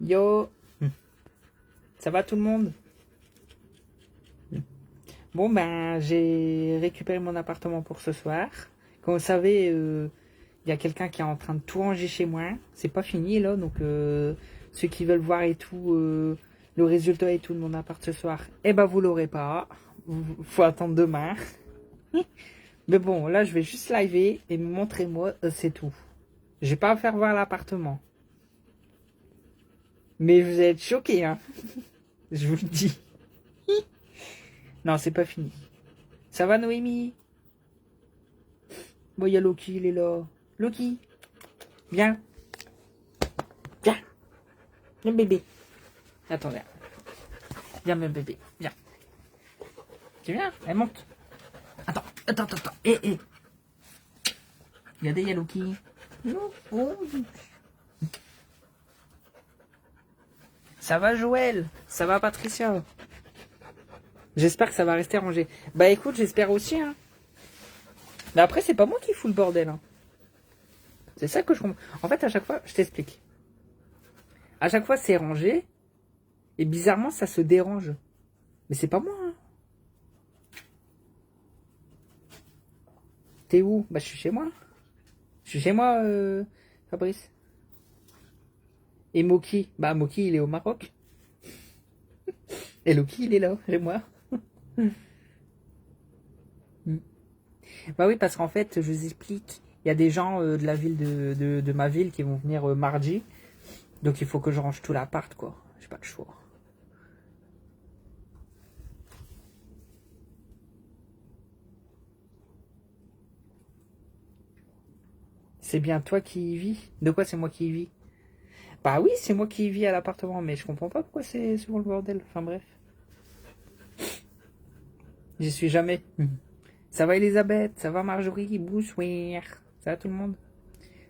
Yo, ça va tout le monde? Bon ben, j'ai récupéré mon appartement pour ce soir. Comme vous savez, il y a quelqu'un qui est en train de tout ranger chez moi. C'est pas fini là, donc ceux qui veulent voir et tout, le résultat et tout de mon appart ce soir, eh ben vous l'aurez pas. Faut attendre demain. Mais bon, là je vais juste liver et me montrer moi, c'est tout. J'ai pas à faire voir l'appartement. Mais vous allez être choqués, hein. Je vous le dis. Non, c'est pas fini. Ça va Noémie? Bon, il y a Loki, il est là. Loki, viens. Viens. Viens bébé. Attendez. Viens mon bébé. Viens. Tu viens? Elle monte. Attends. Eh. Regardez, il y a Loki. Oh. Ça va Joël? Ça va Patricia? J'espère que ça va rester rangé. Bah écoute, j'espère aussi, hein. Mais après, c'est pas moi qui fous le bordel, hein. C'est ça que je comprends. En fait, à chaque fois, je t'explique. À chaque fois, c'est rangé. Et bizarrement, ça se dérange. Mais c'est pas moi, hein. T'es où? Bah, je suis chez moi. Je suis chez moi, Fabrice. Et Moki? Bah, Moki, il est au Maroc. Et Loki, il est là, chez moi. Bah oui, parce qu'en fait, je vous explique. Il y a des gens de la ville de ma ville qui vont venir mardi. Donc il faut que je range tout l'appart, quoi. J'ai pas le choix. C'est bien toi qui y vis? De quoi c'est moi qui y vis? Bah oui, c'est moi qui y vis à l'appartement, mais je comprends pas pourquoi c'est souvent le bordel. Enfin bref. J'y suis jamais. Ça va Elisabeth? Ça va Marjorie? Bonsoir. Ça va tout le monde?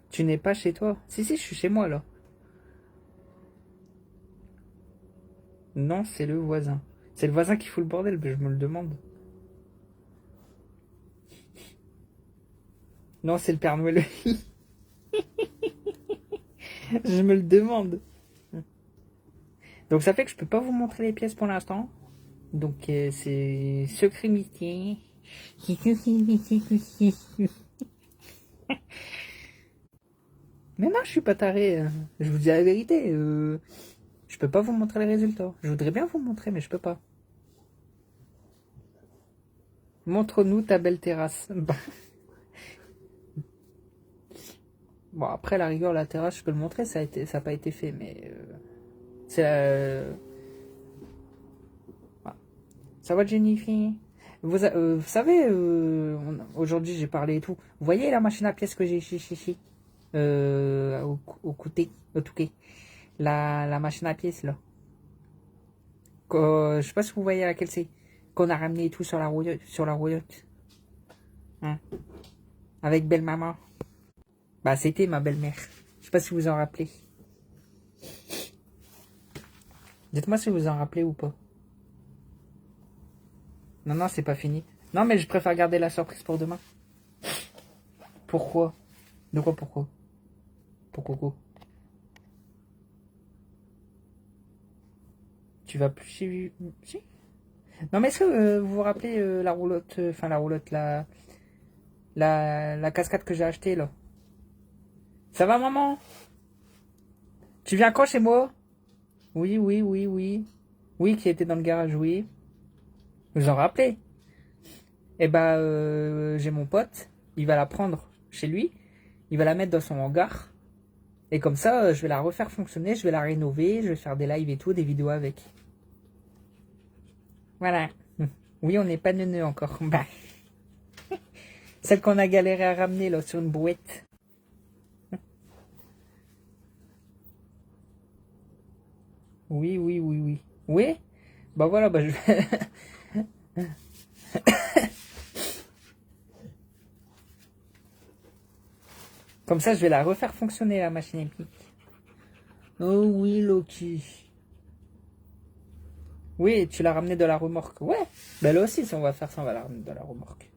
Tu n'es pas chez toi? Si, je suis chez moi là. Non, c'est le voisin. C'est le voisin qui fout le bordel, je me le demande. Non, c'est le Père Noël. Je me le demande. Donc ça fait que je peux pas vous montrer les pièces pour l'instant. Donc c'est secret mystère. Mais non, je suis pas taré. Je vous dis la vérité. Je peux pas vous montrer les résultats. Je voudrais bien vous montrer, mais je peux pas. Montre-nous ta belle terrasse. Bon, après la rigueur, la terrasse, je peux le montrer. Ça a pas été fait, mais c'est. Voilà. Ça va, Jennifer? Vous savez, aujourd'hui j'ai parlé et tout. Vous voyez la machine à pièces que j'ai ici, au côté, au touquet. La machine à pièces là. Je sais pas si vous voyez laquelle c'est. Qu'on a ramené et tout sur la rouillotte. Hein, avec belle maman. Bah c'était ma belle-mère. Je sais pas si vous en rappelez. Dites-moi si vous en rappelez ou pas. Non, c'est pas fini. Non, mais je préfère garder la surprise pour demain. Pourquoi? De quoi pourquoi? Pourquoi? Tu vas plus chez... Si. Non, mais est-ce que vous vous rappelez la roulotte, enfin la roulotte, la cascade que j'ai achetée là? Ça va maman? Tu viens quand chez moi? Oui. Oui, qui était dans le garage, oui. Vous en rappelez? Eh ben, j'ai mon pote, il va la prendre chez lui, il va la mettre dans son hangar, et comme ça, je vais la refaire fonctionner, je vais la rénover, je vais faire des lives et tout, des vidéos avec. Voilà. Oui, on n'est pas neuneux encore. Bah. Celle qu'on a galéré à ramener là sur une brouette. Oui. Oui? Bah voilà, bah je vais... Comme ça, je vais la refaire fonctionner, la machine épique. Oh oui, Loki. Oui, tu l'as ramené de la remorque. Ouais. Bah là aussi, si on va faire ça, on va la ramener de la remorque.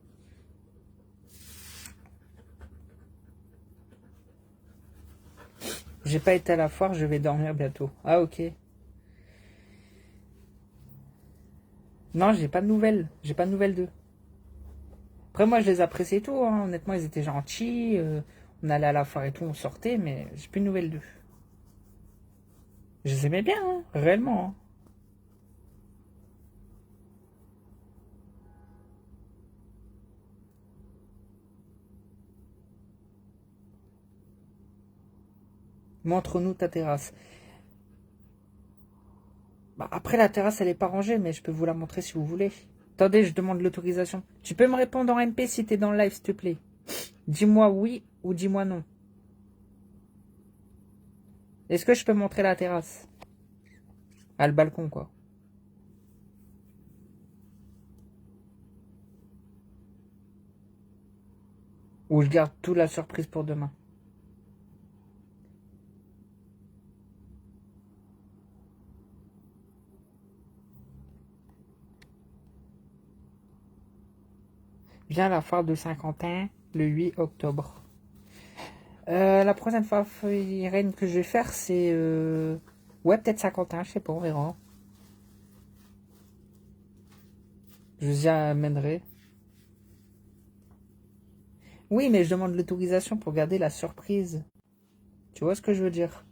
J'ai pas été à la foire, je vais dormir bientôt. Ah, ok. Non, j'ai pas de nouvelles. J'ai pas de nouvelles d'eux. Après, moi, je les appréciais et tout. Hein. Honnêtement, ils étaient gentils. On allait à la foire et tout, on sortait, mais j'ai plus de nouvelles d'eux. Je les aimais bien, hein, réellement. Hein. Montre-nous ta terrasse. Bah, après, la terrasse, elle est pas rangée, mais je peux vous la montrer si vous voulez. Attendez, je demande l'autorisation. Tu peux me répondre en MP si t'es dans le live, s'il te plaît. Dis-moi oui ou dis-moi non. Est-ce que je peux montrer la terrasse? Ah, le balcon, quoi. Ou je garde toute la surprise pour demain. Viens à la foire de Saint-Quentin le 8 octobre. La prochaine fois Irène, que je vais faire, c'est... Ouais, peut-être Saint-Quentin, je sais pas, on verra. Je vous y amènerai. Oui, mais je demande l'autorisation pour garder la surprise. Tu vois ce que je veux dire?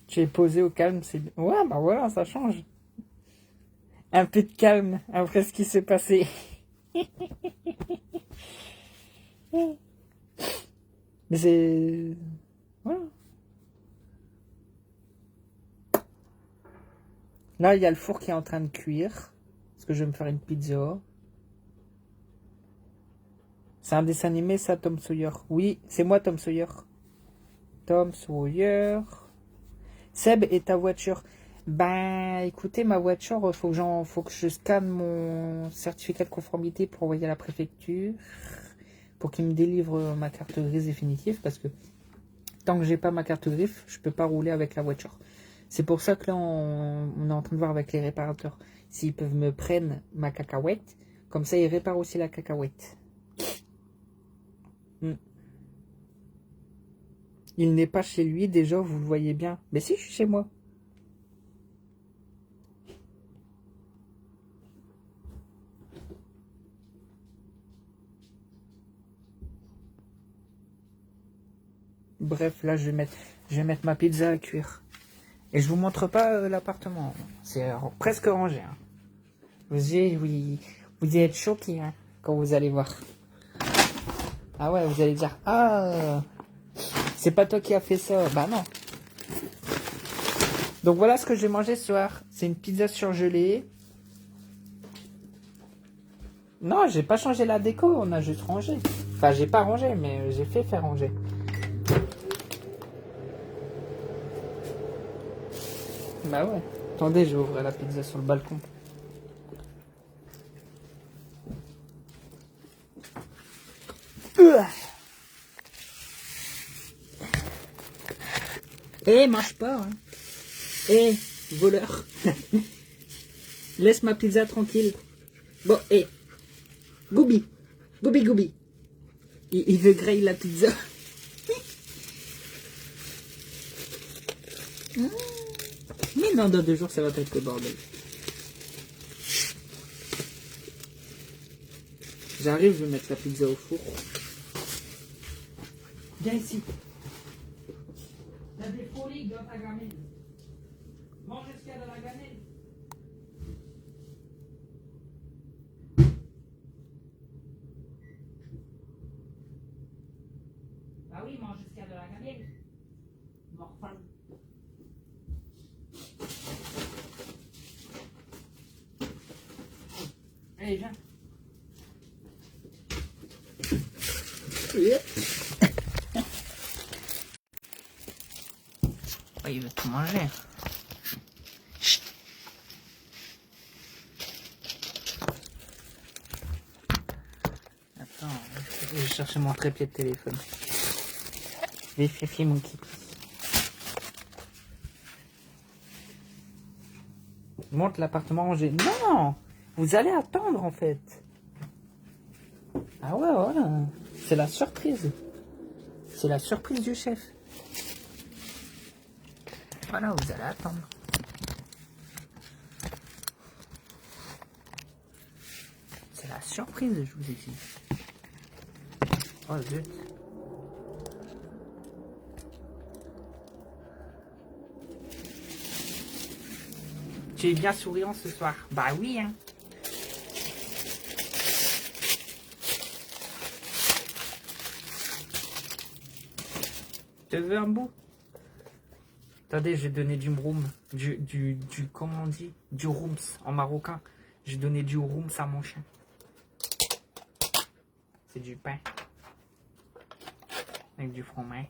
Tu es posé au calme, c'est... Ouais, bah voilà, ça change. Un peu de calme après ce qui s'est passé. Mais c'est... Voilà. Là, il y a le four qui est en train de cuire. Parce que je vais me faire une pizza. C'est un dessin animé, ça, Tom Sawyer. Oui, c'est moi, Tom Sawyer. Tom Sawyer. Seb, et ta voiture? Ben, écoutez, ma voiture, faut que je scanne mon certificat de conformité pour envoyer à la préfecture. Pour qu'ils me délivrent ma carte grise définitive. Parce que tant que j'ai pas ma carte grise, je peux pas rouler avec la voiture. C'est pour ça que là, on est en train de voir avec les réparateurs s'ils peuvent me prendre ma cacahuète. Comme ça, ils réparent aussi la cacahuète. Hmm. Il n'est pas chez lui, déjà, vous le voyez bien. Mais si, je suis chez moi. Bref, là, je vais mettre ma pizza à cuire. Et je vous montre pas l'appartement. C'est presque rangé. Hein. Vous allez être choqués hein, quand vous allez voir. Ah ouais, vous allez dire, ah, c'est pas toi qui as fait ça. Bah non. Donc voilà ce que je vais manger ce soir. C'est une pizza surgelée. Non, j'ai pas changé la déco, on a juste rangé. Enfin, j'ai pas rangé, mais j'ai fait faire ranger. Bah ouais. Attendez, je vais ouvrir la pizza sur le balcon. Eh, mange pas, hein. Eh, voleur. Laisse ma pizza tranquille. Bon, eh. Goubi. Goubi, Goubi. Il veut griller la pizza. Mais non, dans 2 jours, ça va être le bordel. J'arrive, je vais mettre la pizza au four. Viens ici. T'as des folies dans ta gamelle. Mange ce qu'il y a dans la gamelle. Bah oui, mange ce qu'il y a dans la gamelle. Morphale. Allez, viens. Oh, il veut tout manger. Chut. Attends, je vais chercher mon trépied de téléphone. Fifi mon kiki. Monte l'appartement rangé. Non, vous allez attendre en fait. Ah ouais, voilà. C'est la surprise. C'est la surprise du chef. Voilà, vous allez attendre. C'est la surprise, je vous ai dit. Oh zut. Tu es bien souriant ce soir. Bah oui, hein. Tu veux un bout? Attendez, j'ai donné du mroum. Comment on dit? Du roums en marocain. J'ai donné du roums à mon chien. C'est du pain. Avec du fromage.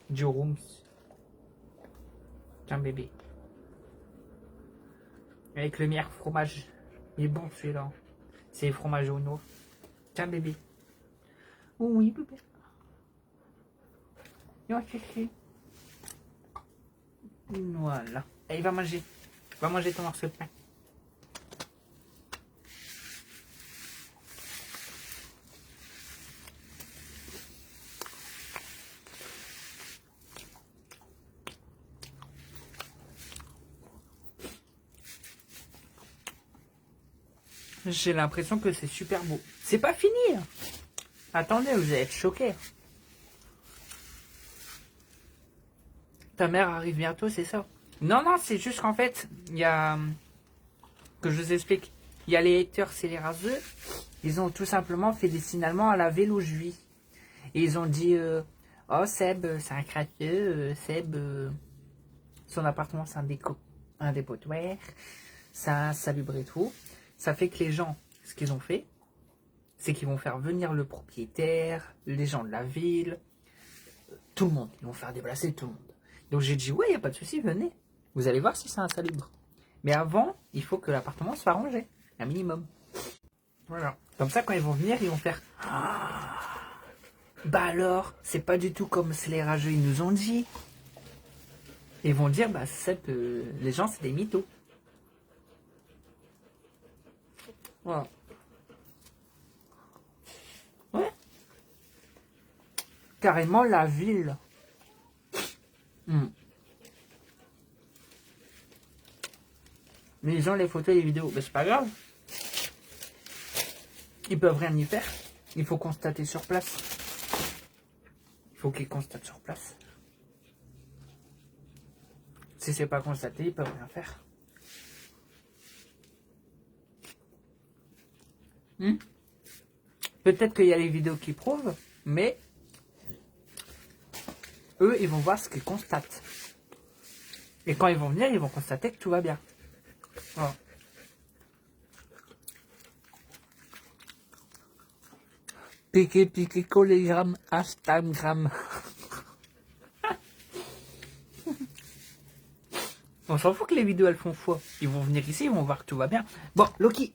Du roums. Tiens, bébé. Avec le meilleur fromage. Il est bon celui-là. C'est le fromage au noix. Tiens, bébé. Oh, oui, bébé. Oh, chichi. Voilà. Et il va manger. Va manger ton morceau de pain. J'ai l'impression que c'est super beau. C'est pas fini. Hein. Attendez, vous allez être choqués. Ta mère arrive bientôt, c'est ça? Non, non, c'est juste qu'en fait, il y a... Que je vous explique. Il y a les haters et les raseux. Ils ont tout simplement fait des signalements à la Vélo-Juie. Et ils ont dit... oh, Seb, c'est un craqueux. Seb, son appartement, c'est un dépotoir. Ça vibre et tout. Ça fait que les gens, ce qu'ils ont fait, c'est qu'ils vont faire venir le propriétaire, les gens de la ville, tout le monde. Ils vont faire déplacer tout le monde. Donc j'ai dit, ouais, il n'y a pas de souci, venez. Vous allez voir si c'est insalubre. Mais avant, il faut que l'appartement soit rangé, un minimum. Voilà. Comme ça, quand ils vont venir, ils vont faire, ah, bah alors, c'est pas du tout comme les rageux ils nous ont dit. Ils vont dire, bah les gens, c'est des mythos. Voilà. Ouais. Carrément la ville. Mais les gens, les photos et les vidéos, ben, c'est pas grave. Ils peuvent rien y faire. Il faut constater sur place. Il faut qu'ils constatent sur place. Si c'est pas constaté, ils peuvent rien faire. Peut-être qu'il y a les vidéos qui prouvent, mais eux, ils vont voir ce qu'ils constatent. Et quand ils vont venir, ils vont constater que tout va bien. Voilà. Piqué, collégramme, Instagram. On s'en fout que les vidéos elles font foi. Ils vont venir ici, ils vont voir que tout va bien. Bon, Loki.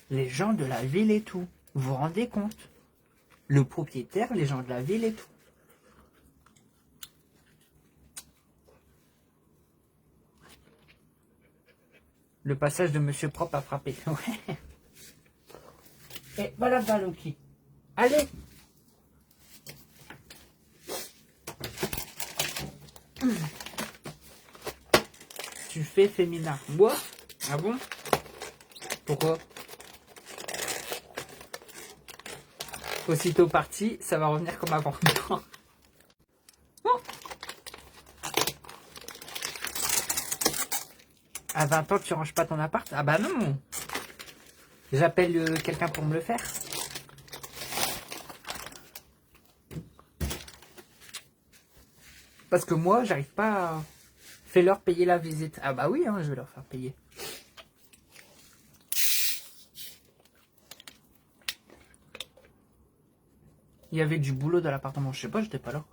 Les gens de la ville et tout. Vous vous rendez compte? Le propriétaire, les gens de la ville et tout. Le passage de Monsieur Propre a frappé. Ouais. Et voilà, Loki. Allez. Tu fais féminin. Moi? Ah bon? Pourquoi? Aussitôt parti, ça va revenir comme avant. À 20 ans, tu ranges pas ton appart? Ah bah non. J'appelle quelqu'un pour me le faire. Parce que moi, j'arrive pas à... Fais-leur payer la visite. Ah bah oui, hein, je vais leur faire payer. Il y avait du boulot dans l'appartement. Je sais pas, j'étais pas là.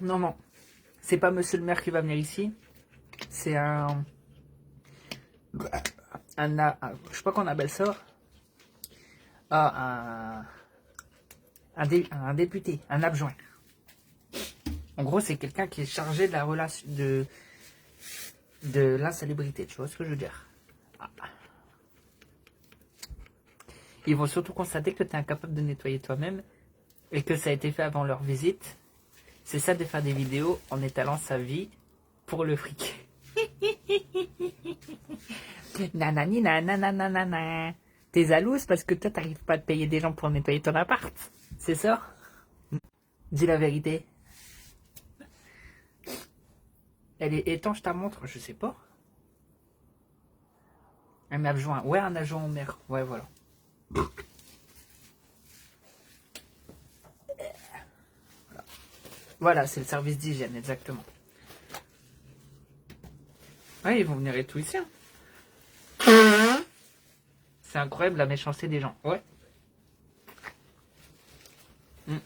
Non, non. C'est pas monsieur le maire qui va venir ici. C'est un... Je sais pas qu'on appelle ça. Ah, Un député, un adjoint. En gros, c'est quelqu'un qui est chargé de la relation de l'insalubrité, tu vois ce que je veux dire. Ah. Ils vont surtout constater que tu es incapable de nettoyer toi-même et que ça a été fait avant leur visite. C'est ça de faire des vidéos en étalant sa vie pour le fric. Nanani nanana. T'es jalouse parce que toi t'arrives pas à te payer des gens pour nettoyer ton appart. C'est ça? Dis la vérité. Elle est étanche ta montre? Je sais pas. Un adjoint. Ouais, un adjoint au maire. Ouais, voilà. Voilà, c'est le service d'hygiène, exactement. Ouais, ils vont venir et tout ici. Hein. C'est incroyable la méchanceté des gens. Ouais. Mm.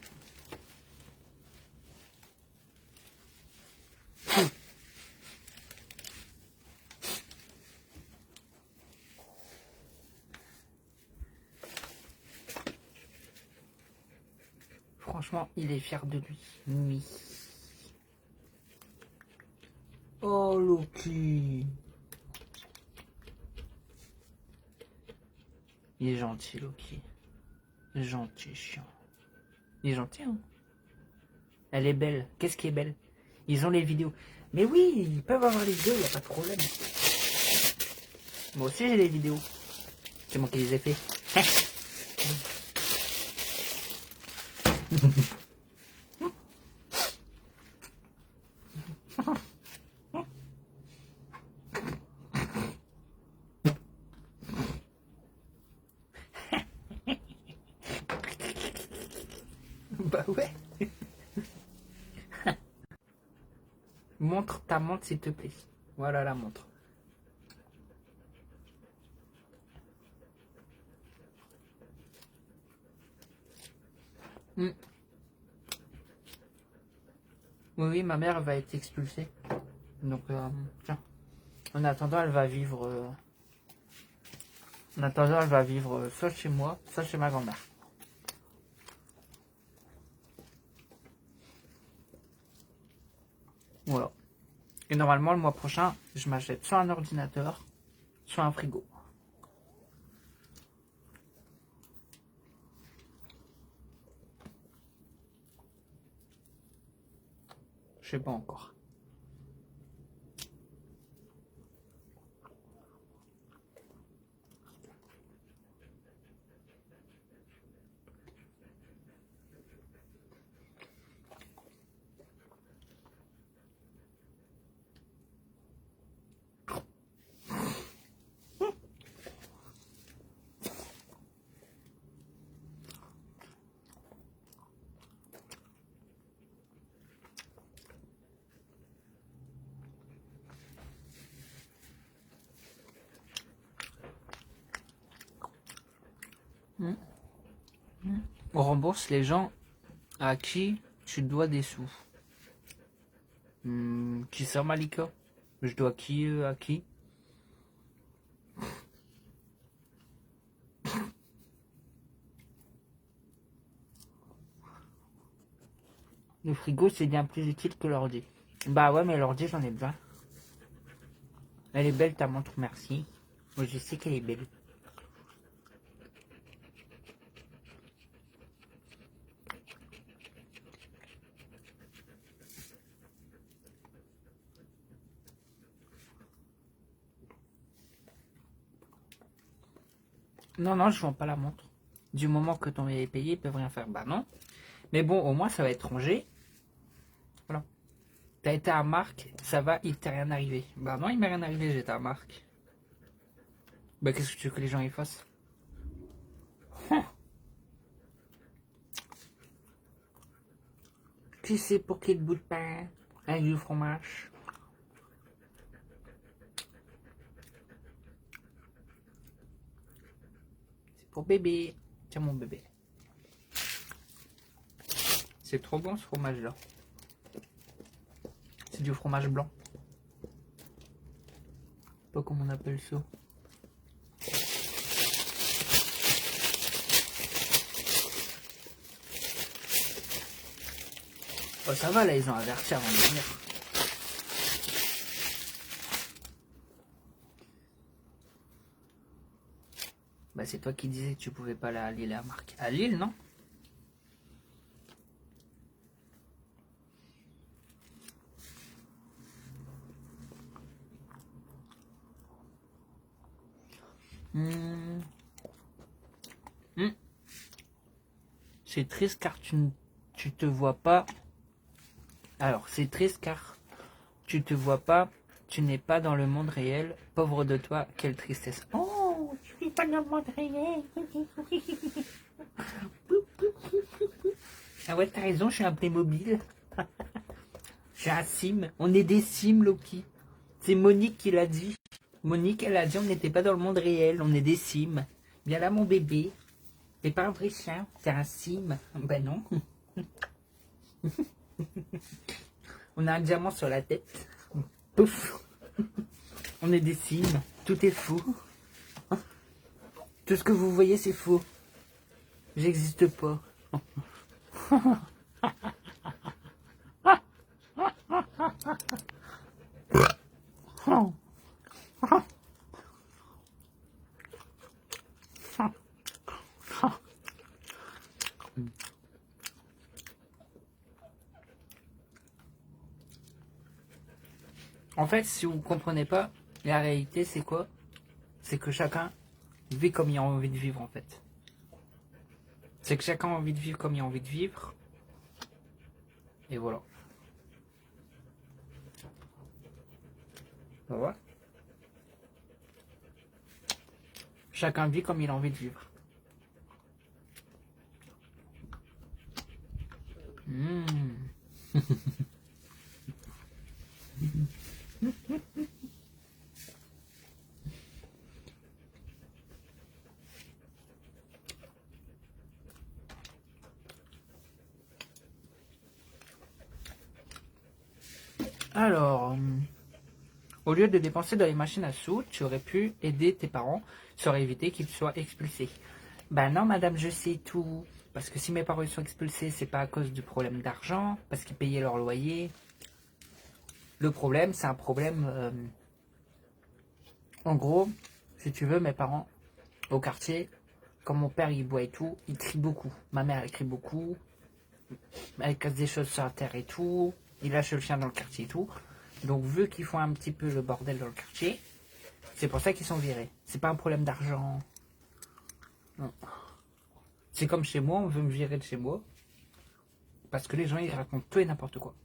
Franchement, il est fier de lui. Oui. Oh, Loki. Il est gentil, Loki. Gentil, chiant. Il est gentil, hein. Elle est belle. Qu'est-ce qui est belle? Ils ont les vidéos. Mais oui, ils peuvent avoir les vidéos, il n'y a pas de problème. Moi aussi, j'ai les vidéos. C'est moi qui les ai fait. Bah ouais. Montre ta montre, s'il te plaît. Voilà la montre. Mm. Oui, ma mère va être expulsée. Donc, tiens. En attendant, elle va vivre. En attendant, elle va vivre soit chez moi, soit chez ma grand-mère. Voilà. Et normalement, le mois prochain, je m'achète soit un ordinateur, soit un frigo. Je sais pas encore. On rembourse les gens à qui tu dois des sous. Qui ça, Malika? Je dois qui à qui? Le frigo, c'est bien plus utile que l'ordi. Bah ouais, mais l'ordi, j'en ai besoin. Elle est belle ta montre, merci. Moi, je sais qu'elle est belle. Non, non, je vends pas la montre. Du moment que ton est payé, ils peuvent rien faire. Bah non. Mais bon, au moins, ça va être rangé. Voilà. T'as été à Marc, ça va, il t'est rien arrivé. Bah non, il m'est rien arrivé, j'étais à Marc. Bah qu'est-ce que tu veux que les gens y fassent? Qui c'est pour quel bout de pain? Avec du fromage? C'est pour bébé. Tiens mon bébé. C'est trop bon ce fromage là. C'est du fromage blanc. Pas comment on appelle ça. Oh, ça va, là, ils ont averti avant de venir. Bah, c'est toi qui disais que tu pouvais pas aller à Lille à Marc. À Lille, non? Hmm. Hmm. C'est triste car tu te vois pas. Alors, c'est triste car tu te vois pas. Tu n'es pas dans le monde réel. Pauvre de toi, quelle tristesse. Oh, je suis pas dans le monde réel. Ah ouais, t'as raison, je suis un Playmobil. Je suis un sim. On est des sims, Loki. C'est Monique qui l'a dit. Monique, elle a dit on n'était pas dans le monde réel, on est des sims. Viens là, mon bébé. C'est pas un vrai chien, c'est un sim. Ben non. On a un diamant sur la tête. Pouf. On est des sims. Tout est faux. Tout ce que vous voyez, c'est faux. J'existe pas. En fait, si vous comprenez pas, la réalité, c'est quoi? C'est que chacun vit comme il a envie de vivre, en fait. C'est que chacun a envie de vivre comme il a envie de vivre. Et voilà. Tu vois? Chacun vit comme il a envie de vivre. Alors, au lieu de dépenser dans les machines à sous, tu aurais pu aider tes parents, ça aurait évité qu'ils soient expulsés. Ben non, madame, je sais tout. Parce que si mes parents ils sont expulsés, c'est pas à cause du problème d'argent, parce qu'ils payaient leur loyer. Le problème, c'est un problème. En gros, si tu veux, mes parents, au quartier, quand mon père il boit et tout, il crie beaucoup. Ma mère elle crie beaucoup. Elle casse des choses sur la terre et tout. Il lâche le chien dans le quartier et tout. Donc, vu qu'ils font un petit peu le bordel dans le quartier, c'est pour ça qu'ils sont virés. C'est pas un problème d'argent. Non. C'est comme chez moi, on veut me virer de chez moi. Parce que les gens, ils racontent tout et n'importe quoi.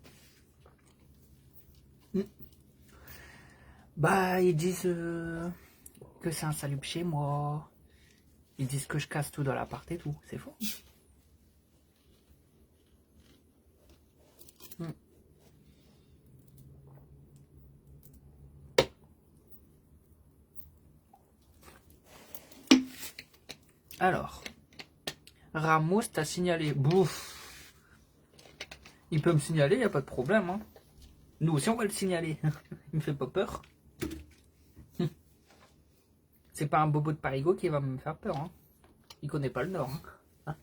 Bah, ils disent que c'est insalubre chez moi. Ils disent que je casse tout dans l'appart et tout. C'est faux. Alors, Ramos t'a signalé. Bouf. Il peut me signaler, y a pas de problème. Hein. Nous aussi, on va le signaler. Il me fait pas peur. C'est pas un bobo de Parigo qui va me faire peur. Hein. Il connaît pas le Nord. Hein.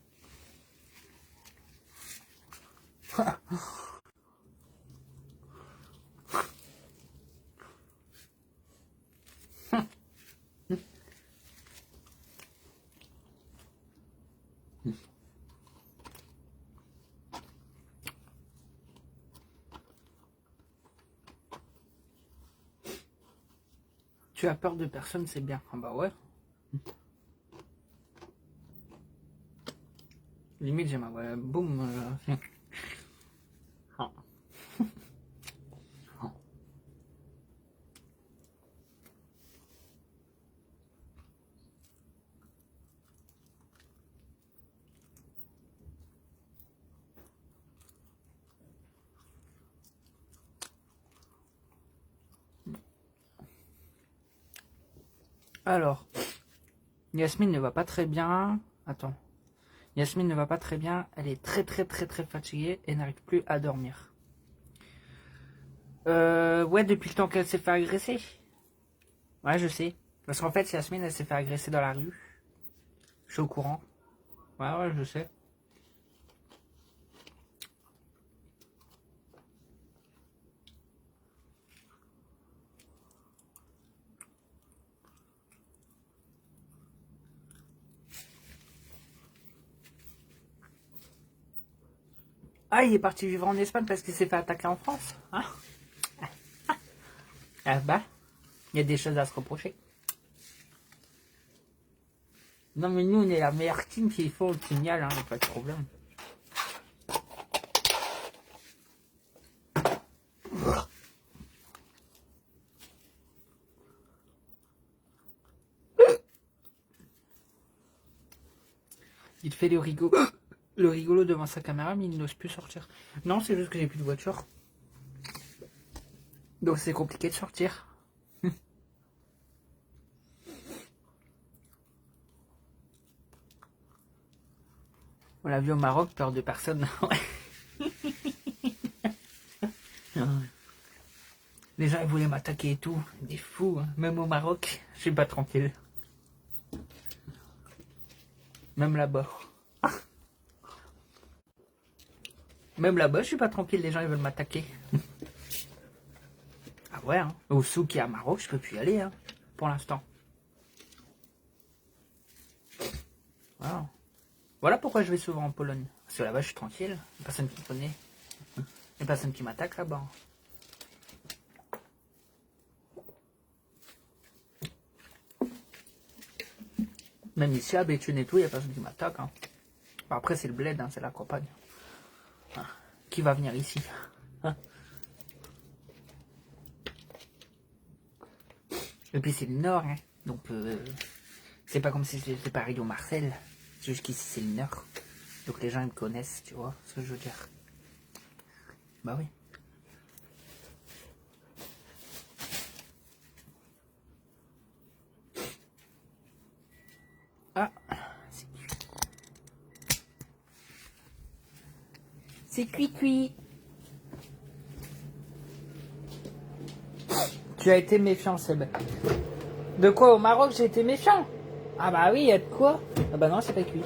Tu as peur de personne, c'est bien. Ah bah ouais. Limite, j'ai ma ouais, boum. Ah. Alors, Yasmine ne va pas très bien. Attends. Yasmine ne va pas très bien. Elle est très très très très fatiguée et n'arrive plus à dormir. Ouais, depuis le temps qu'elle s'est fait agresser. Ouais, je sais. Parce qu'en fait, Yasmine, elle s'est fait agresser dans la rue. Je suis au courant. Ouais, ouais, je sais. Ah, il est parti vivre en Espagne parce qu'il s'est fait attaquer en France. Hein? Ah bah, il y a des choses à se reprocher. Non mais nous on est la meilleure team s'il faut au signal, hein, y a pas de problème. Il fait le rigolo devant sa caméra mais il n'ose plus sortir. Non, c'est juste que j'ai plus de voiture. Donc c'est compliqué de sortir. On l'a vu au Maroc, peur de personne. Les gens ils voulaient m'attaquer et tout. Des fous, hein. Même au Maroc, je suis pas tranquille. Même là-bas. Même là-bas, je suis pas tranquille, les gens ils veulent m'attaquer. Ah ouais, hein. Au souk et à Maroc, je peux plus y aller, hein, pour l'instant. Voilà. Voilà pourquoi je vais souvent en Pologne. Parce que là-bas, je suis tranquille. Il n'y a personne qui me connaît. Il n'y a personne qui m'attaque là-bas. Même ici, à Béthune et tout, il n'y a personne qui m'attaque. Hein. Bon, après, c'est le bled, hein, c'est la campagne. Hein. Qui va venir ici, hein? Et puis, c'est le nord. Hein. Donc, c'est pas comme si c'était Paris ou Marseille. C'est juste qu'ici, c'est le nord. Donc, les gens, ils me connaissent, tu vois ce que je veux dire. Bah oui. Ah, c'est cuit. Tu as été méfiant, Seb. De quoi, au Maroc, j'ai été méfiant? Ah bah oui, il y a de quoi? Ah bah non, c'est pas cuit.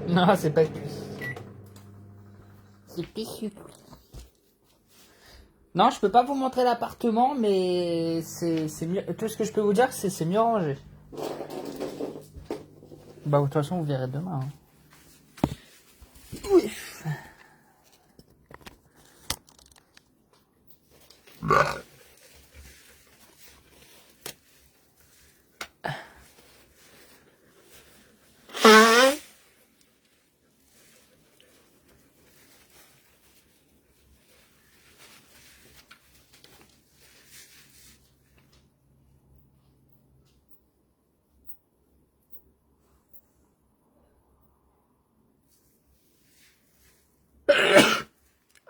Non, c'est pas cuit. C'est cuit. Non, je peux pas vous montrer l'appartement, mais c'est mieux. Tout ce que je peux vous dire, c'est mieux rangé. Bah de toute façon, vous verrez demain. Hein. Oui.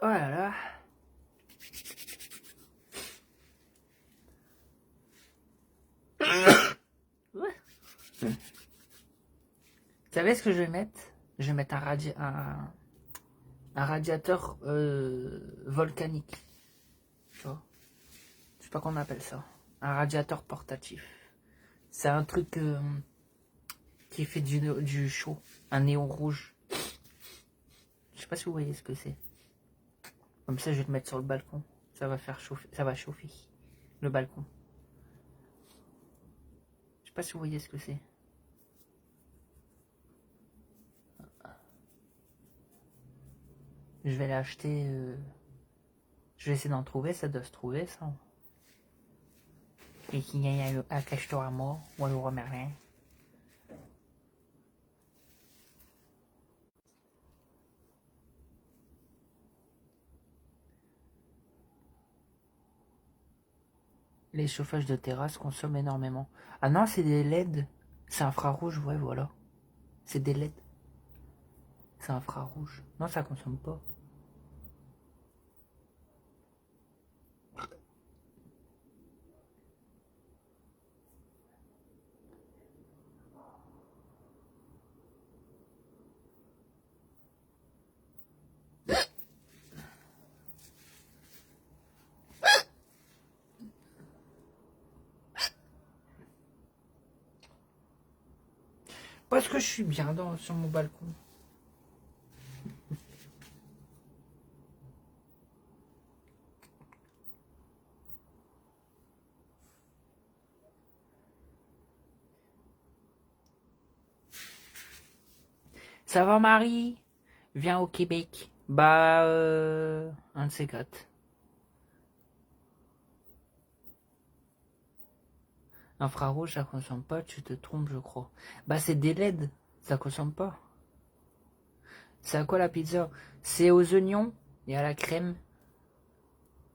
Oh là là. Vous savez ce que je vais mettre? Je vais mettre un radiateur volcanique. Tu vois? Je sais pas qu'on appelle ça. Un radiateur portatif. C'est un truc qui fait du chaud. Un néon rouge. Je sais pas si vous voyez ce que c'est. Comme ça, je vais le mettre sur le balcon. Ça va faire chauffer. Ça va chauffer le balcon. Je sais pas si vous voyez ce que c'est. Je vais l'acheter. Je vais essayer d'en trouver. Ça doit se trouver, ça. Et qu'il y a un cacheton à moi ou à Leroy Merlin. Les chauffages de terrasse consomment énormément. Ah non, c'est des LED. C'est infrarouge, ouais, voilà. C'est des LED. C'est infrarouge. Non, ça consomme pas. Parce que je suis bien sur mon balcon. Ça va, Marie? Viens au Québec. Bah, un de ces quatre. Infrarouge, ça consomme pas, tu te trompes, je crois. Bah, c'est des LED, ça consomme pas. C'est à quoi la pizza? C'est aux oignons et à la crème.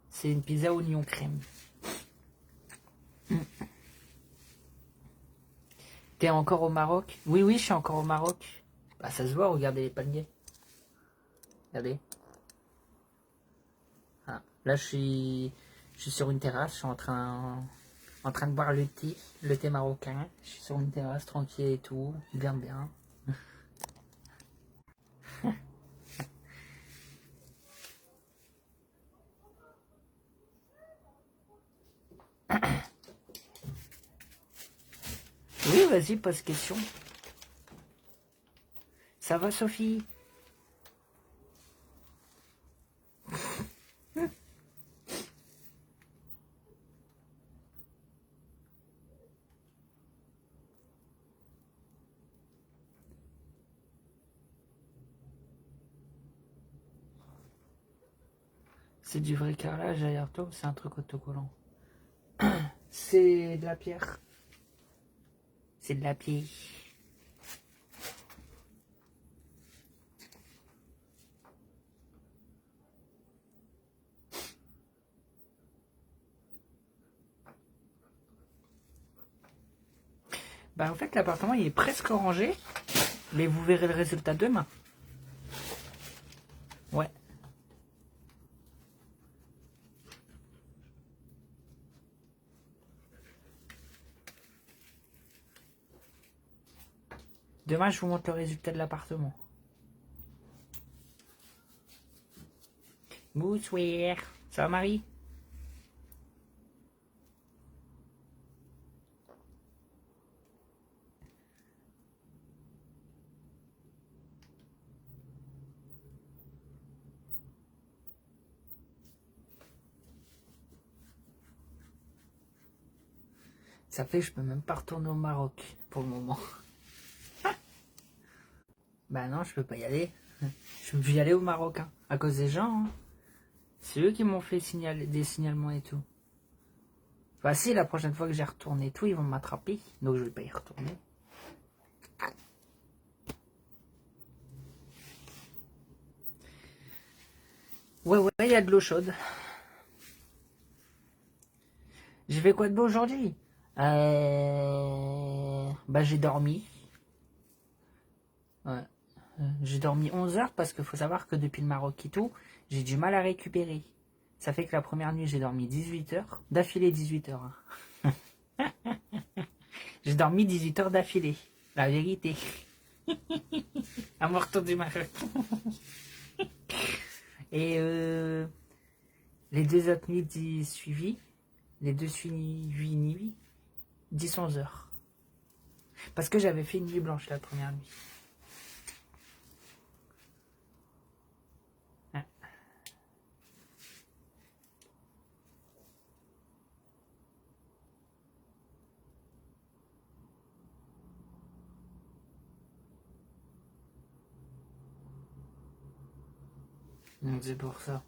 C'est une pizza oignon crème. T'es encore au Maroc? Oui, oui, je suis encore au Maroc. Bah, ça se voit, regardez les palmiers. Regardez. Ah, là, je suis sur une terrasse, je suis en train de boire le thé marocain. Je suis sur une terrasse tranquille et tout, bien bien. Oui, vas-y, pose question. Ça va, Sophie? C'est du vrai carrelage derrière toi ou c'est un truc autocollant? C'est de la pierre. C'est de la pierre. Bah en fait l'appartement il est presque rangé, mais vous verrez le résultat demain. Ouais. Demain je vous montre le résultat de l'appartement. Bonsoir. Ça va Marie? Ça fait que je peux même pas retourner au Maroc pour le moment. Bah non, je peux pas y aller. Je peux plus y aller au Maroc, hein, à cause des gens. Hein. C'est eux qui m'ont fait des signalements et tout. Bah si, la prochaine fois que j'ai retourné et tout, ils vont m'attraper. Donc je vais pas y retourner. Ouais, ouais, il y a de l'eau chaude. J'ai fait quoi de beau aujourd'hui? Bah j'ai dormi. Ouais. J'ai dormi 11 heures parce qu'il faut savoir que depuis le Maroc et tout, j'ai du mal à récupérer. Ça fait que la première nuit, j'ai dormi 18 heures. D'affilée 18 heures. Hein. J'ai dormi 18 heures d'affilée. La vérité. À mon retour du Maroc. Et les deux autres nuits suivies, les deux suivies nuits, 10-11 heures. Parce que j'avais fait une nuit blanche la première nuit. Ouais. Donc c'est pour ça.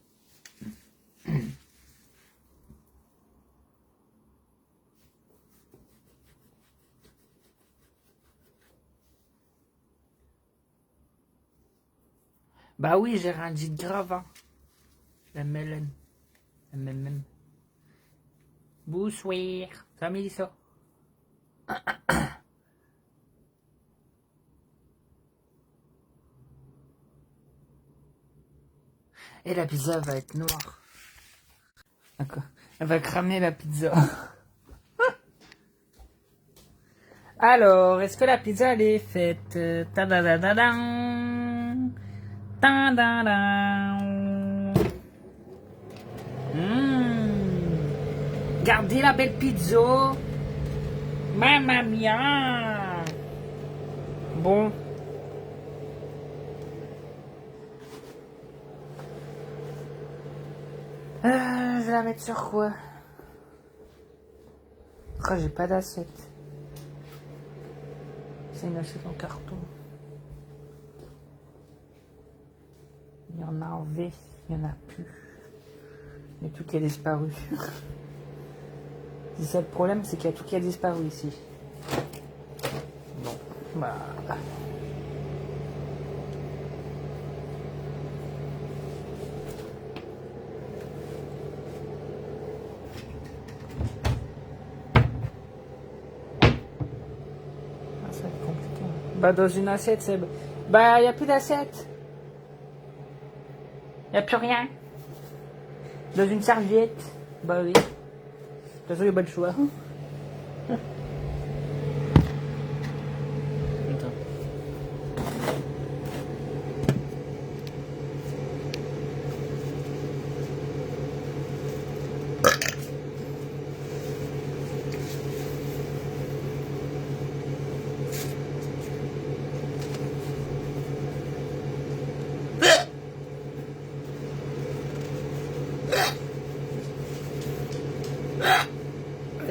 Bah oui, j'ai rien dit de grave. Hein. La melon. MMM. Bonsoir. Ça va, Mélissa? Et la pizza va être noire. D'accord. Elle va cramer la pizza. Alors, est-ce que la pizza elle est faite? Tadadadadam. Tadadam. Gardez la belle pizza. Mamma mia. Bon. Je vais la mettre sur quoi? Oh, j'ai pas d'assiette. C'est une assiette en carton. Il y en a en V, il n'y en a plus. Il y a tout qui a disparu. C'est ça le problème, c'est qu'il y a tout qui a disparu ici. Bon, bah... Ah, ça va être compliqué. Bah, dans une assiette, c'est... Bah, il n'y a plus d'assiette. Il n'y a plus rien. Dans une serviette. Bah oui. De toute façon, il n'y a pas de choix. Attends.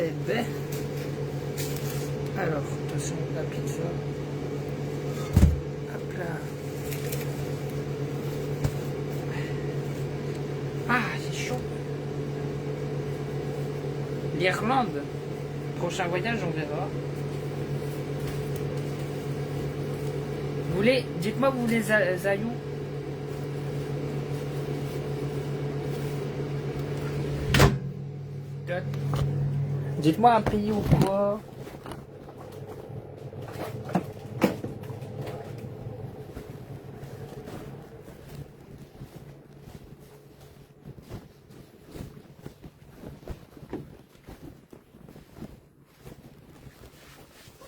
Eh ben. Alors, attention, la pizza. Hop là. Ah, c'est chaud. L'Irlande. Prochain voyage, on verra. Vous voulez, dites-moi, vous voulez Zayou? Dites-moi un pays ou quoi?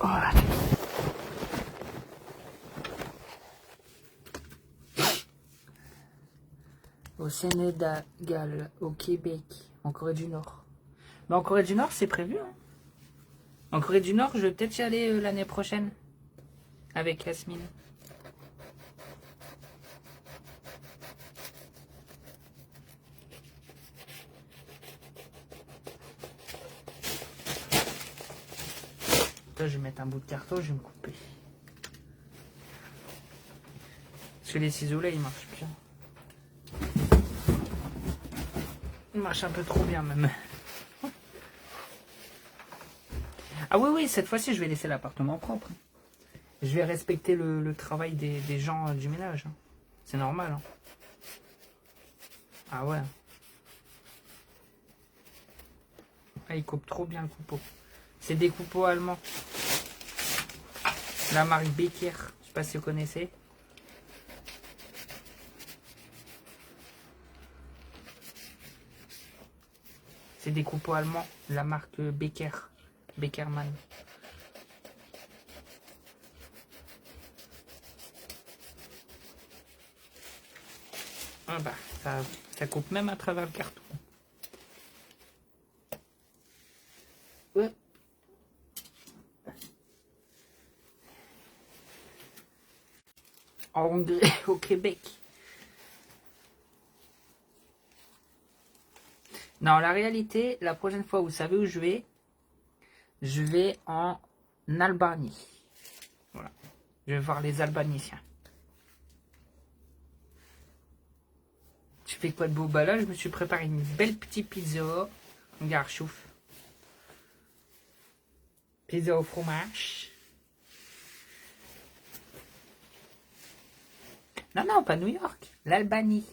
Oh. Au Sénégal, au Québec, en Corée du Nord. Mais en Corée du Nord, c'est prévu. Hein. En Corée du Nord, je vais peut-être y aller l'année prochaine. Avec Yasmine. Attends, je vais mettre un bout de carton, je vais me couper. Parce que les ciseaux là, ils marchent bien. Ils marchent un peu trop bien même. Ah oui, oui, cette fois-ci, je vais laisser l'appartement propre. Je vais respecter le travail des gens du ménage. Hein. C'est normal. Hein. Ah ouais. Ah, il coupe trop bien le coupeau. C'est des coupeaux allemands. La marque Becker. Je sais pas si vous connaissez. C'est des coupeaux allemands. La marque Becker. Beckerman. Ah bah, ça coupe même à travers le carton. Ouais. En anglais au Québec. Non, la réalité, la prochaine fois, vous savez où je vais? Je vais en Albanie. Voilà. Je vais voir les Albaniciens. Je fais quoi de beau? Bah là, je me suis préparé une belle petite pizza. Regarde, chouf. Pizza au fromage. Non, non, pas New York. L'Albanie.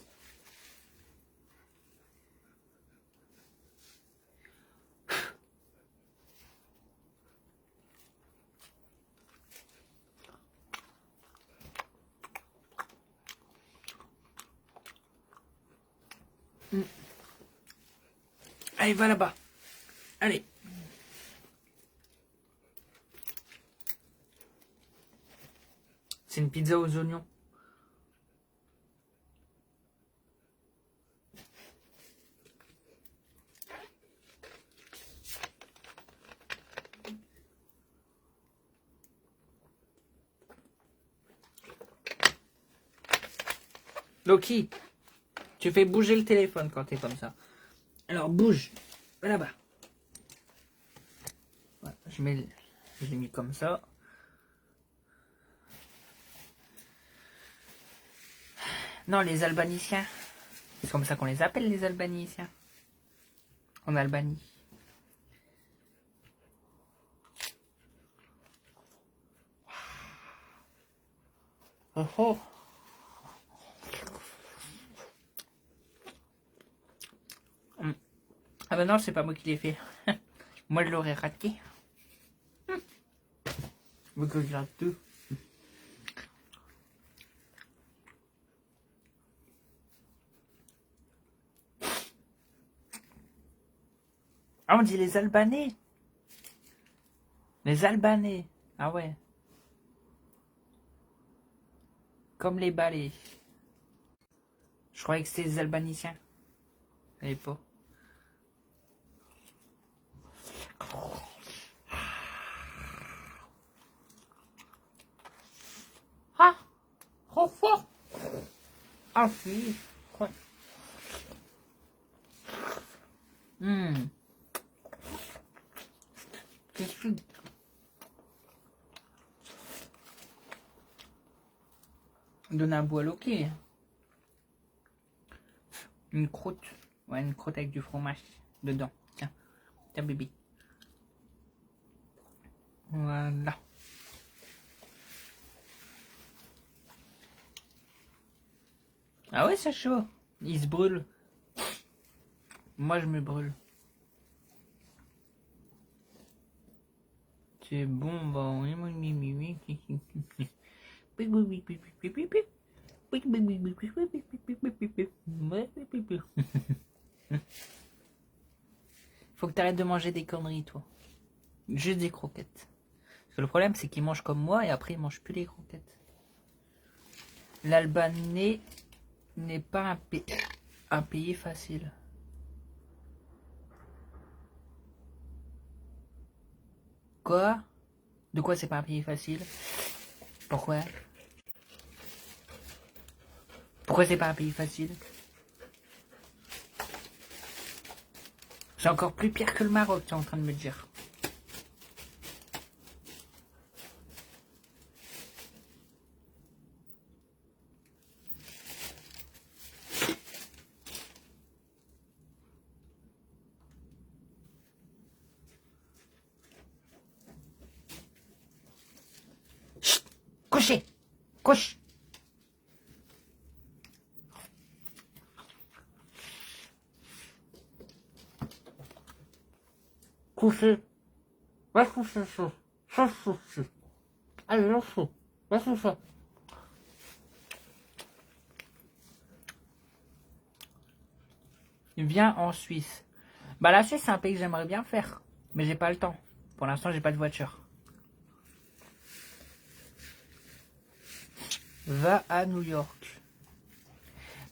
Allez, va là-bas. Allez. C'est une pizza aux oignons. Loki, tu fais bouger le téléphone quand t'es comme ça. Alors bouge. Va là-bas. Voilà, je l'ai mis comme ça. Non, les Albaniciens. C'est comme ça qu'on les appelle, les Albaniciens. En Albanie. Oh oh. Ah bah non, c'est pas moi qui l'ai fait. Moi, je l'aurais raté. Vu que je rate tout. Ah, on dit les Albanais. Les Albanais. Ah ouais. Comme les balais. Je croyais que c'était les Albaniciens. Je savais pas. Ah, trop fort. Ah si. Ouais. Qu'est-ce que... Donne un bout à loquer. Une croûte. Ouais, une croûte avec du fromage dedans. Tiens. Tiens, bébé. Voilà. Ah ouais, c'est chaud. Il se brûle. Moi, je me brûle. C'est bon, bon. Faut que t'arrêtes de manger des conneries, toi. Juste des croquettes. Parce que le problème, c'est qu'ils mangent comme moi et après, ils mangent plus les croquettes. L'Albanais n'est pas un pays facile. Quoi? De quoi c'est pas un pays facile? Pourquoi? Pourquoi c'est pas un pays facile? C'est encore plus pire que le Maroc, tu es en train de me dire. Chut! Couchez! Couche! Couchez! Va coucher ça! Ça suffit! Allez, lance-le! Va coucher! Viens en Suisse. Bah la Suisse c'est un pays que j'aimerais bien faire. Mais j'ai pas le temps. Pour l'instant j'ai pas de voiture. Va à New York.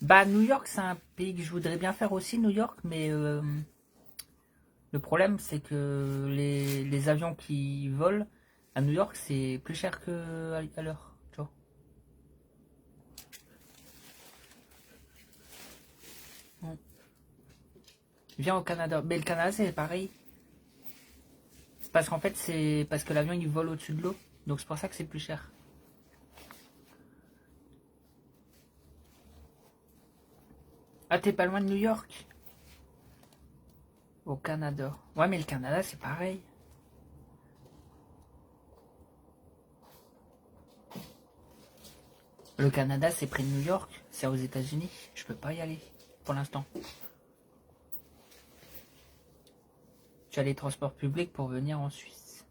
Bah New York c'est un pays que je voudrais bien faire aussi, New York, mais le problème c'est que les avions qui volent à New York c'est plus cher que à l'heure, tu vois. Viens au Canada. Mais le Canada c'est pareil. C'est parce qu'en fait c'est parce que l'avion il vole au-dessus de l'eau. Donc c'est pour ça que c'est plus cher. Ah t'es pas loin de New York? Au Canada. Ouais mais le Canada c'est pareil. Le Canada c'est près de New York. C'est aux États-Unis. Je peux pas y aller pour l'instant. Tu as les transports publics pour venir en Suisse.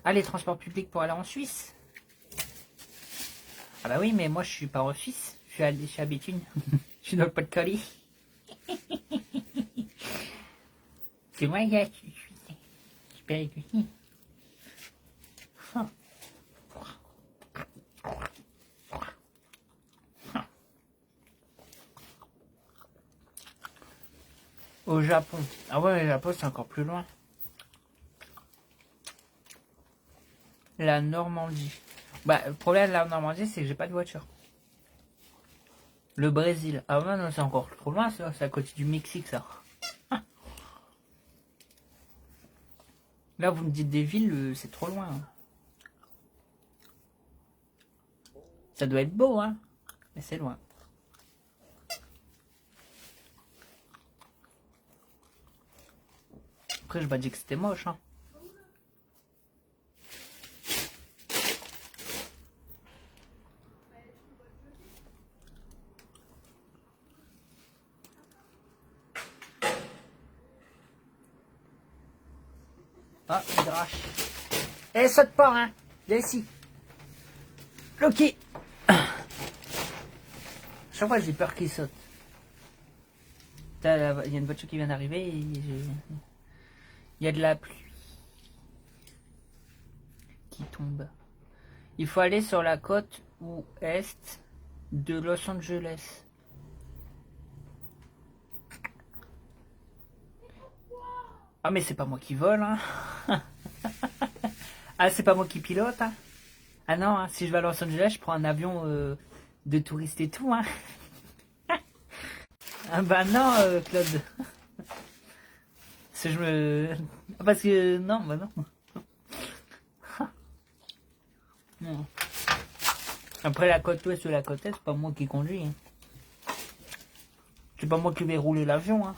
Ah, les transports publics pour aller en Suisse? Ah bah oui, mais moi je suis pas en Suisse. Je suis à Béthune. Je suis dans le Pas-de-Calais. C'est moi, gars. Je suis péricule. Au Japon. Ah ouais, le Japon c'est encore plus loin. La Normandie. Bah, le problème de la Normandie, c'est que j'ai pas de voiture. Le Brésil. Ah ouais, non, c'est encore trop loin, ça. C'est à côté du Mexique, ça. Là, vous me dites des villes, c'est trop loin. Ça doit être beau, hein. Mais c'est loin. Après, je vais pas dire que c'était moche, hein. Ah, il drache. Eh, saute pas, hein. Viens ici. Loki. Chaque fois, j'ai peur qu'il saute. Il y a une voiture qui vient d'arriver. Il y a de la pluie qui tombe. Il faut aller sur la côte ouest de Los Angeles. Ah, mais c'est pas moi qui vole, hein. Ah, c'est pas moi qui pilote, hein. Ah non, hein, si je vais à Los Angeles, je prends un avion de touristes et tout, hein. Ah bah non, Claude. Je me... Parce que... Non, bah non. Non. Après la côte ouest ou la côte est, c'est pas moi qui conduis. Hein. C'est pas moi qui vais rouler l'avion. Hein.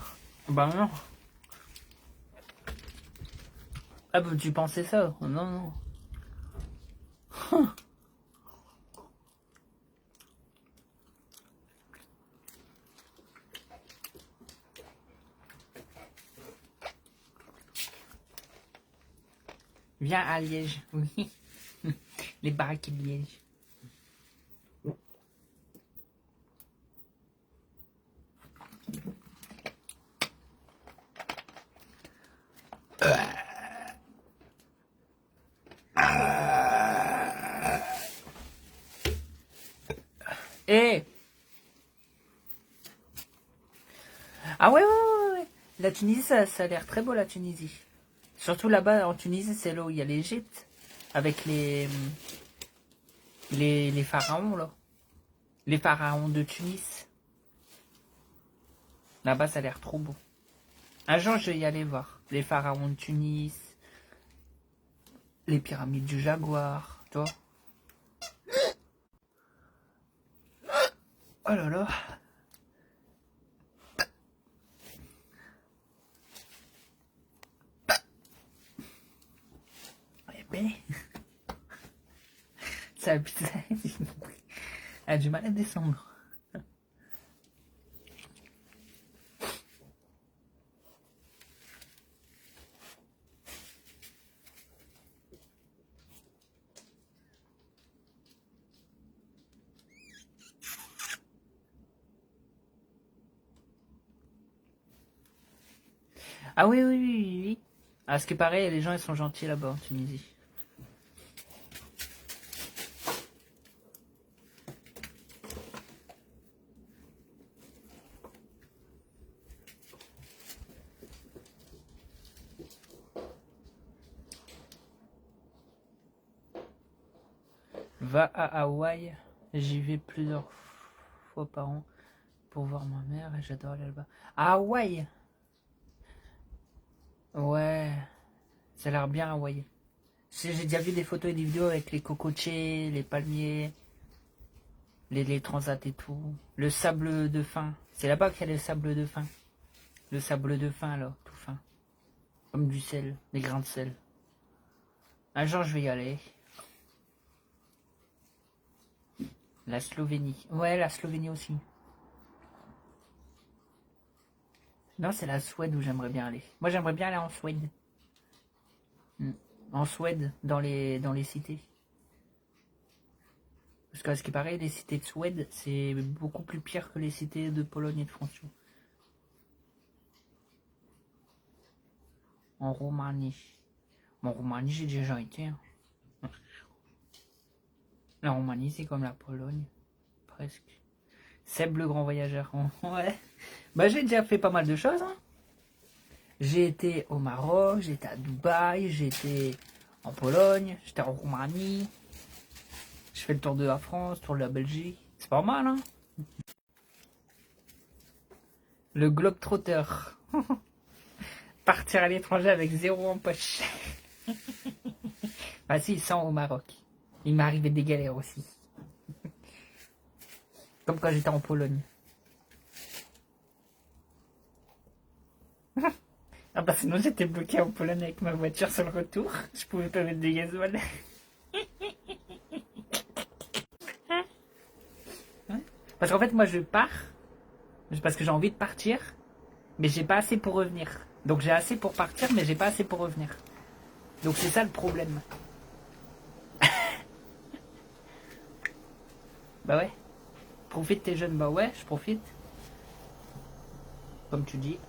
Bah non. Ah bah tu pensais ça? Non, non. Viens à Liège, oui. Les baraques de Liège. Eh Ah ouais, ouais, ouais, ouais. La Tunisie, ça a l'air très beau, la Tunisie. Surtout là-bas, en Tunisie, c'est là où il y a l'Égypte. Avec les pharaons, là. Les pharaons de Tunis. Là-bas, ça a l'air trop beau. Un jour, je vais y aller voir. Les pharaons de Tunis. Les pyramides du Jaguar. Tu vois. Oh là là. Eh ben. Ça a du mal à descendre. Ah oui, oui, oui, oui, oui. À ce qui paraît, les gens ils sont gentils là-bas en Tunisie. Va à Hawaï. J'y vais plusieurs fois par an pour voir ma mère et j'adore aller là-bas. À Hawaï. Ouais. Ça a l'air bien Hawaï. J'ai déjà vu des photos et des vidéos avec les cocotiers, les palmiers, les transats et tout. Le sable de fin. C'est là-bas qu'il y a le sable de fin. Le sable de fin là, tout fin. Comme du sel, des grains de sel. Un jour je vais y aller. La Slovénie. Ouais, la Slovénie aussi. Non, c'est la Suède où j'aimerais bien aller. Moi j'aimerais bien aller en Suède. En Suède, dans les cités. Parce qu'à ce qui paraît, les cités de Suède, c'est beaucoup plus pire que les cités de Pologne et de France. En Roumanie. En Roumanie, j'ai déjà été. Hein. La Roumanie, c'est comme la Pologne. Presque. Seb le grand voyageur. Ouais. Bah, j'ai déjà fait pas mal de choses. Hein. J'ai été au Maroc, j'ai été à Dubaï, j'ai été en Pologne, j'étais en Roumanie. Je fais le tour de la France, tour de la Belgique. C'est pas mal, hein. Le globe-trotter. Partir à l'étranger avec 0 en poche. Ah si, 100 au Maroc. Il m'est arrivé des galères aussi. Comme quand j'étais en Pologne. Ah bah sinon j'étais bloqué en Pologne avec ma voiture sur le retour. Je pouvais pas mettre de gasoil. Parce qu'en fait moi je pars. Parce que j'ai envie de partir. Mais j'ai pas assez pour revenir. Donc j'ai assez pour partir mais j'ai pas assez pour revenir. Donc c'est ça le problème. Bah ouais. Profite t'es jeune. Bah ouais je profite. Comme tu dis.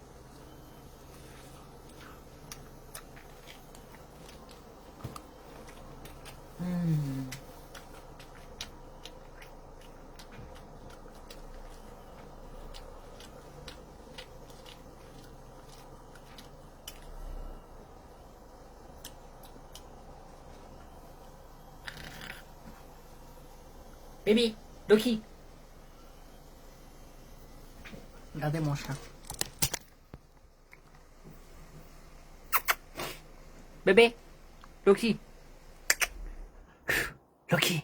Baby, Loki. Regardez mon chat. Bébé, Loki. Loki.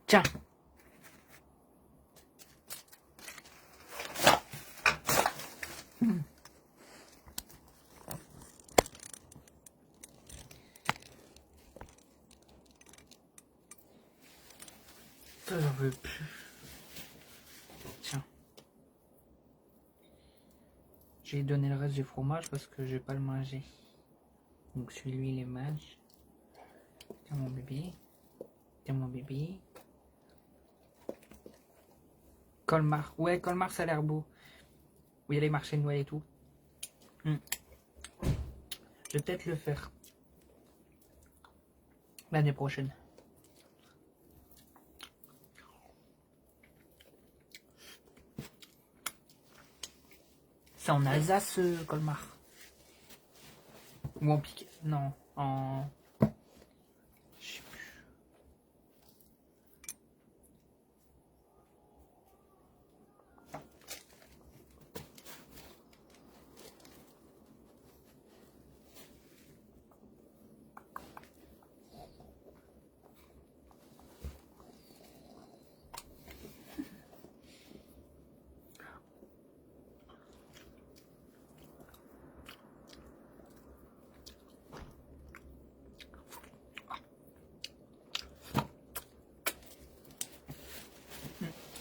Tiens. Ça, j'en veux plus. Tiens. J'ai donné le reste du fromage parce que je vais pas le manger. Donc celui-là, il est mange. Tiens mon bébé. Tiens mon bébé. Colmar. Ouais, Colmar, ça a l'air beau. Où il y a les marchés de Noël et tout. Je vais peut-être le faire. L'année prochaine. C'est en Alsace, Colmar. Ou en Pique. Non, en. Je sais plus.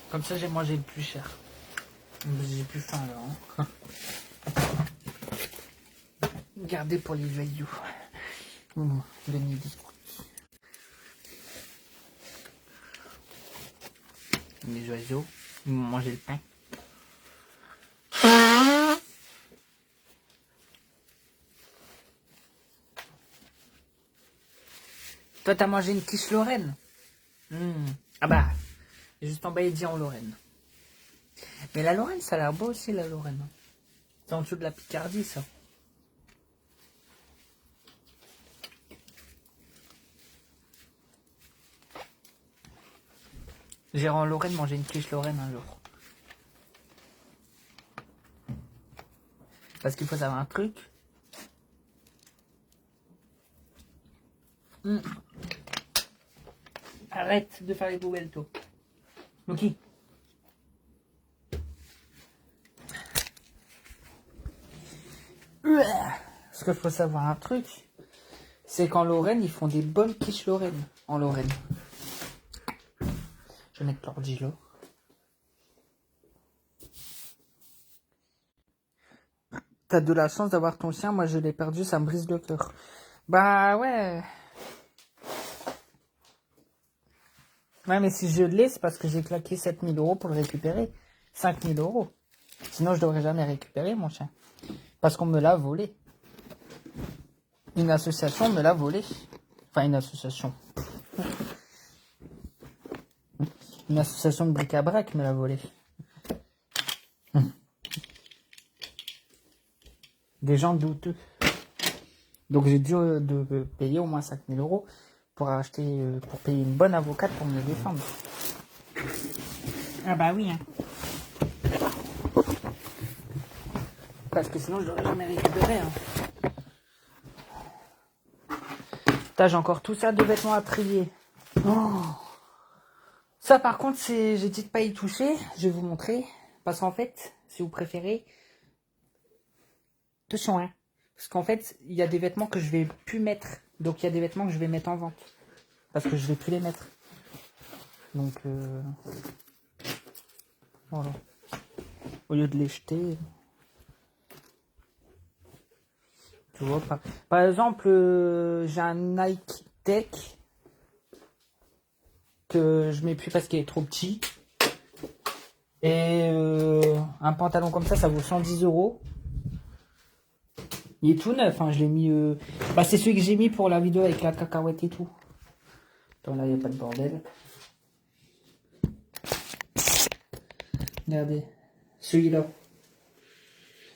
Comme ça, j'ai mangé le plus cher. J'ai plus faim là. Hein. Gardez pour les joyaux. Le midi. Les oiseaux, ils vont manger le pain. Toi, t'as mangé une quiche Lorraine. Ah bah, juste en bas, il dit en Lorraine. Mais la Lorraine, ça a l'air beau aussi, la Lorraine. C'est en dessous de la Picardie, ça. J'irai en Lorraine manger une quiche Lorraine un jour. Parce qu'il faut savoir un truc. Arrête de faire les poubelles, toi. Loki. Parce qu'il faut savoir un truc. C'est qu'en Lorraine, ils font des bonnes quiches Lorraine. En Lorraine. Je vais mettre l'ordi là. T'as de la chance d'avoir ton chien. Moi, je l'ai perdu. Ça me brise le cœur. Bah ouais. Ouais, mais si je l'ai, c'est parce que j'ai claqué 7 000 € pour le récupérer. 5 000 €. Sinon, je devrais jamais récupérer mon chien. Parce qu'on me l'a volé. Une association me l'a volé. Enfin, une association. Une association de bric-à-brac me l'a volé. Des gens douteux. Donc j'ai dû de payer au moins 5 000 € pour acheter, pour payer une bonne avocate pour me défendre. Ah bah oui. Hein. Parce que sinon je l'aurais jamais récupéré. Hein. J'ai encore tout ça de vêtements à trier. Oh, Ça, par contre, j'ai dit de pas y toucher. Je vais vous montrer. Parce qu'en fait, si vous préférez, attention, hein. Parce qu'en fait, il y a des vêtements que je vais plus mettre. Donc, il y a des vêtements que je vais mettre en vente. Parce que je vais plus les mettre. Donc, voilà. Au lieu de les jeter. Tu vois, par exemple, j'ai un Nike Tech que je mets plus parce qu'il est trop petit. Et un pantalon comme ça vaut 110 €. Il est tout neuf, hein, je l'ai mis... Bah, c'est celui que j'ai mis pour la vidéo avec la cacahuète et tout. Attends, là, il n'y a pas de bordel. Regardez, celui-là.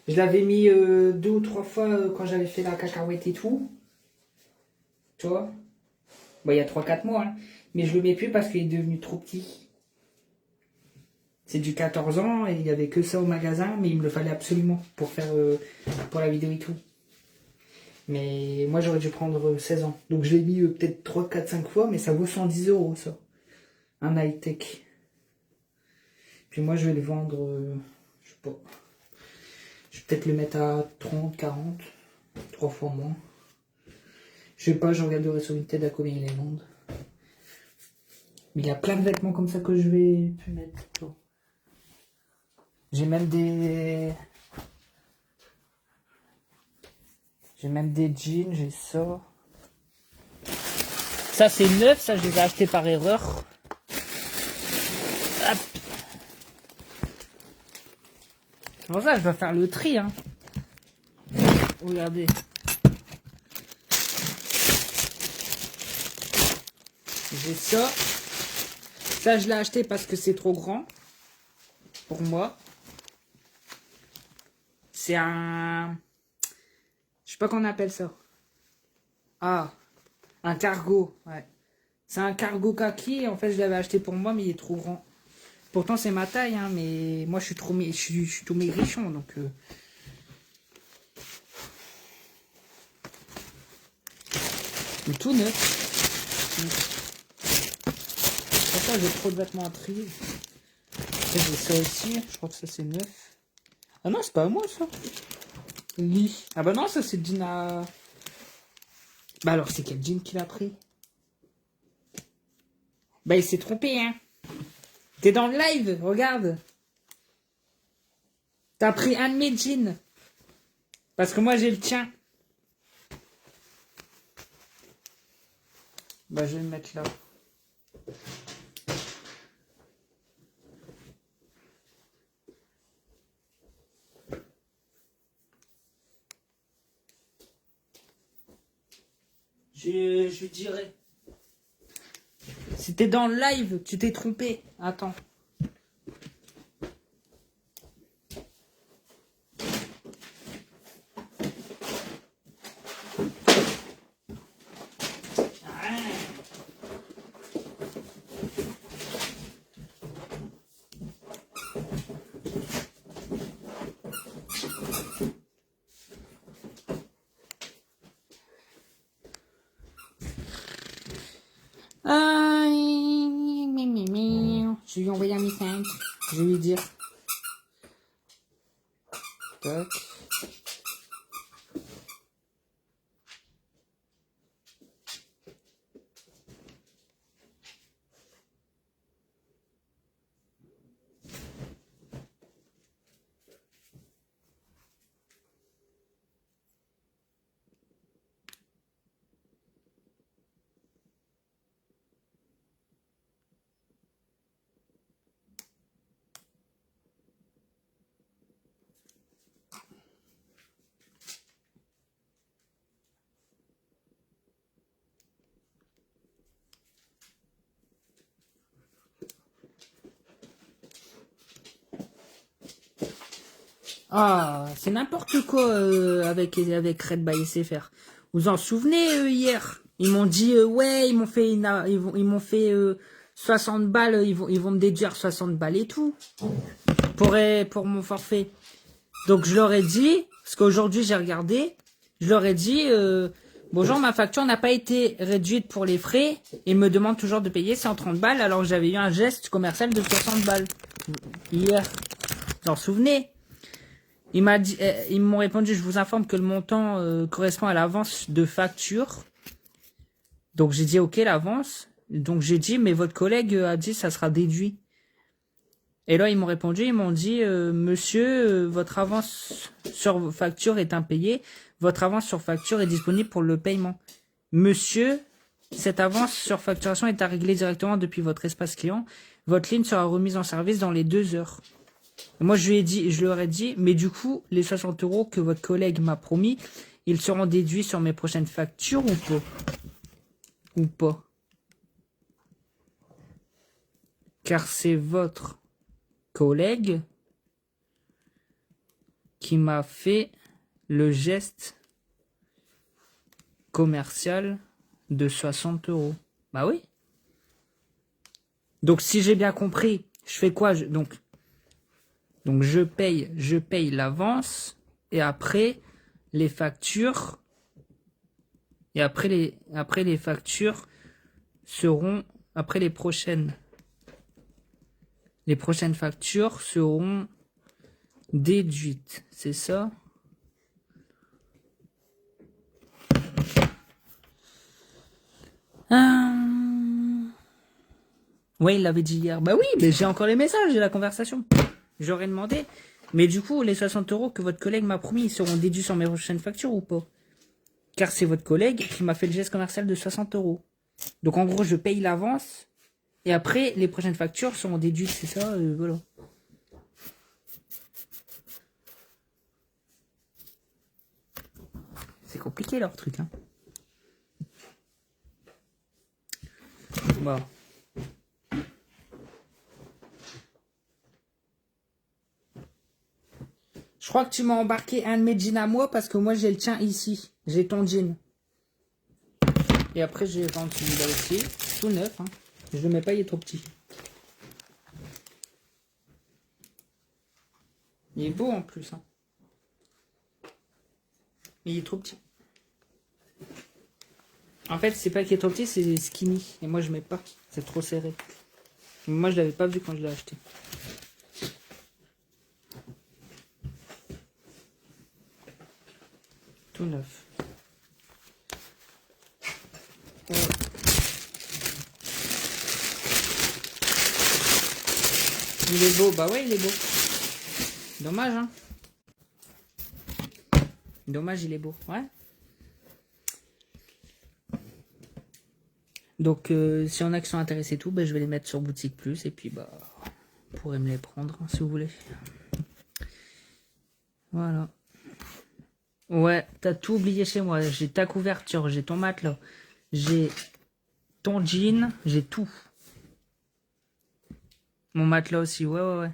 Je l'avais mis 2 ou 3 fois quand j'avais fait la cacahuète et tout. Tu vois? Bah, il y a 3-4 mois, hein. Mais je le mets plus parce qu'il est devenu trop petit. C'est du 14 ans et il n'y avait que ça au magasin, mais il me le fallait absolument pour faire pour la vidéo et tout. Mais moi j'aurais dû prendre 16 ans. Donc je l'ai mis peut-être 3, 4, 5 fois, mais ça vaut 110 € ça. Un high-tech. Puis moi je vais le vendre, je sais pas. Je vais peut-être le mettre à 30, 40, 3 fois moins. Je sais pas, je regarderai sur une tête à combien ils les vendent. Mais il y a plein de vêtements comme ça que je vais plus mettre. J'ai même des... jeans, j'ai ça. Ça c'est neuf, ça je les ai achetés par erreur. Hop. C'est pour ça que je dois faire le tri, hein. Regardez. J'ai ça. Ça je l'ai acheté parce que c'est trop grand. Pour moi. C'est un... Je sais pas qu'on appelle ça. Ah, un cargo, ouais. C'est un cargo kaki, en fait je l'avais acheté pour moi, mais il est trop grand. Pourtant c'est ma taille, hein, mais moi je suis trop je suis tout maigrichon, donc... Mais tout neuf. Pour ça j'ai trop de vêtements à trier. J'ai ça aussi, je crois que ça c'est neuf. Ah non, c'est pas à moi ça. Lit. Ah bah non, ça c'est le jean à... Bah alors c'est quel jean qu'il a pris? Bah il s'est trompé, hein. T'es dans le live, regarde. T'as pris un de mes jeans. Parce que moi j'ai le tien. Bah je vais le mettre là. Je lui dirai. Si t'es dans le live, tu t'es trompé. Attends. Je vais lui envoyer un message. Je vais lui dire. Tac. Ah, c'est n'importe quoi avec Red by SFR. Vous en souvenez hier? Ils m'ont dit ouais, ils m'ont fait ils m'ont fait 60 balles, ils vont me déduire 60 balles et tout pour mon forfait. Donc je leur ai dit, parce qu'aujourd'hui j'ai regardé, je leur ai dit Bonjour, ma facture n'a pas été réduite pour les frais. Il me demande toujours de payer 130 balles alors que j'avais eu un geste commercial de 60 balles. Hier. Vous en souvenez? Ils m'ont répondu, je vous informe que le montant correspond à l'avance de facture. Donc j'ai dit ok l'avance. Donc j'ai dit mais votre collègue a dit ça sera déduit. Et là ils m'ont répondu, ils m'ont dit monsieur votre avance sur facture est impayée. Votre avance sur facture est disponible pour le paiement. Monsieur, cette avance sur facturation est à régler directement depuis votre espace client. Votre ligne sera remise en service dans les 2 heures. Et moi, je leur ai dit, mais du coup, les 60 € que votre collègue m'a promis, ils seront déduits sur mes prochaines factures ou pas? Ou pas? Car c'est votre collègue qui m'a fait le geste commercial de 60 €. Bah oui. Donc si j'ai bien compris, je fais quoi? Donc je paye l'avance et après les factures et après les factures seront après les prochaines factures seront déduites, c'est ça? Ouais, il l'avait dit hier. Bah oui, mais j'ai encore les messages et la conversation. J'aurais demandé. Mais du coup, les 60 € que votre collègue m'a promis, ils seront déduits sur mes prochaines factures ou pas? Car c'est votre collègue qui m'a fait le geste commercial de 60 €. Donc en gros, je paye l'avance. Et après, les prochaines factures seront déduites, c'est ça, voilà. C'est compliqué leur truc, hein. Bon. Je crois que tu m'as embarqué un de mes jeans à moi parce que moi j'ai le tien ici. J'ai ton jean. Et après j'ai vendu celui-là aussi. Tout neuf, hein. Je le mets pas, il est trop petit. Il est beau en plus, hein. Mais il est trop petit. En fait, c'est pas qu'il est trop petit, c'est skinny. Et moi je mets pas. C'est trop serré. Moi je l'avais pas vu quand je l'ai acheté. Tout neuf. Ouais. Il est beau, bah ouais il est beau. Dommage hein. Dommage il est beau, ouais. Donc si on a qui sont intéressés tout, bah, je vais les mettre sur Boutique Plus et puis bah vous pourrez me les prendre hein, si vous voulez. Voilà. Ouais, t'as tout oublié chez moi. J'ai ta couverture, j'ai ton matelas, j'ai ton jean, j'ai tout. Mon matelas aussi, ouais.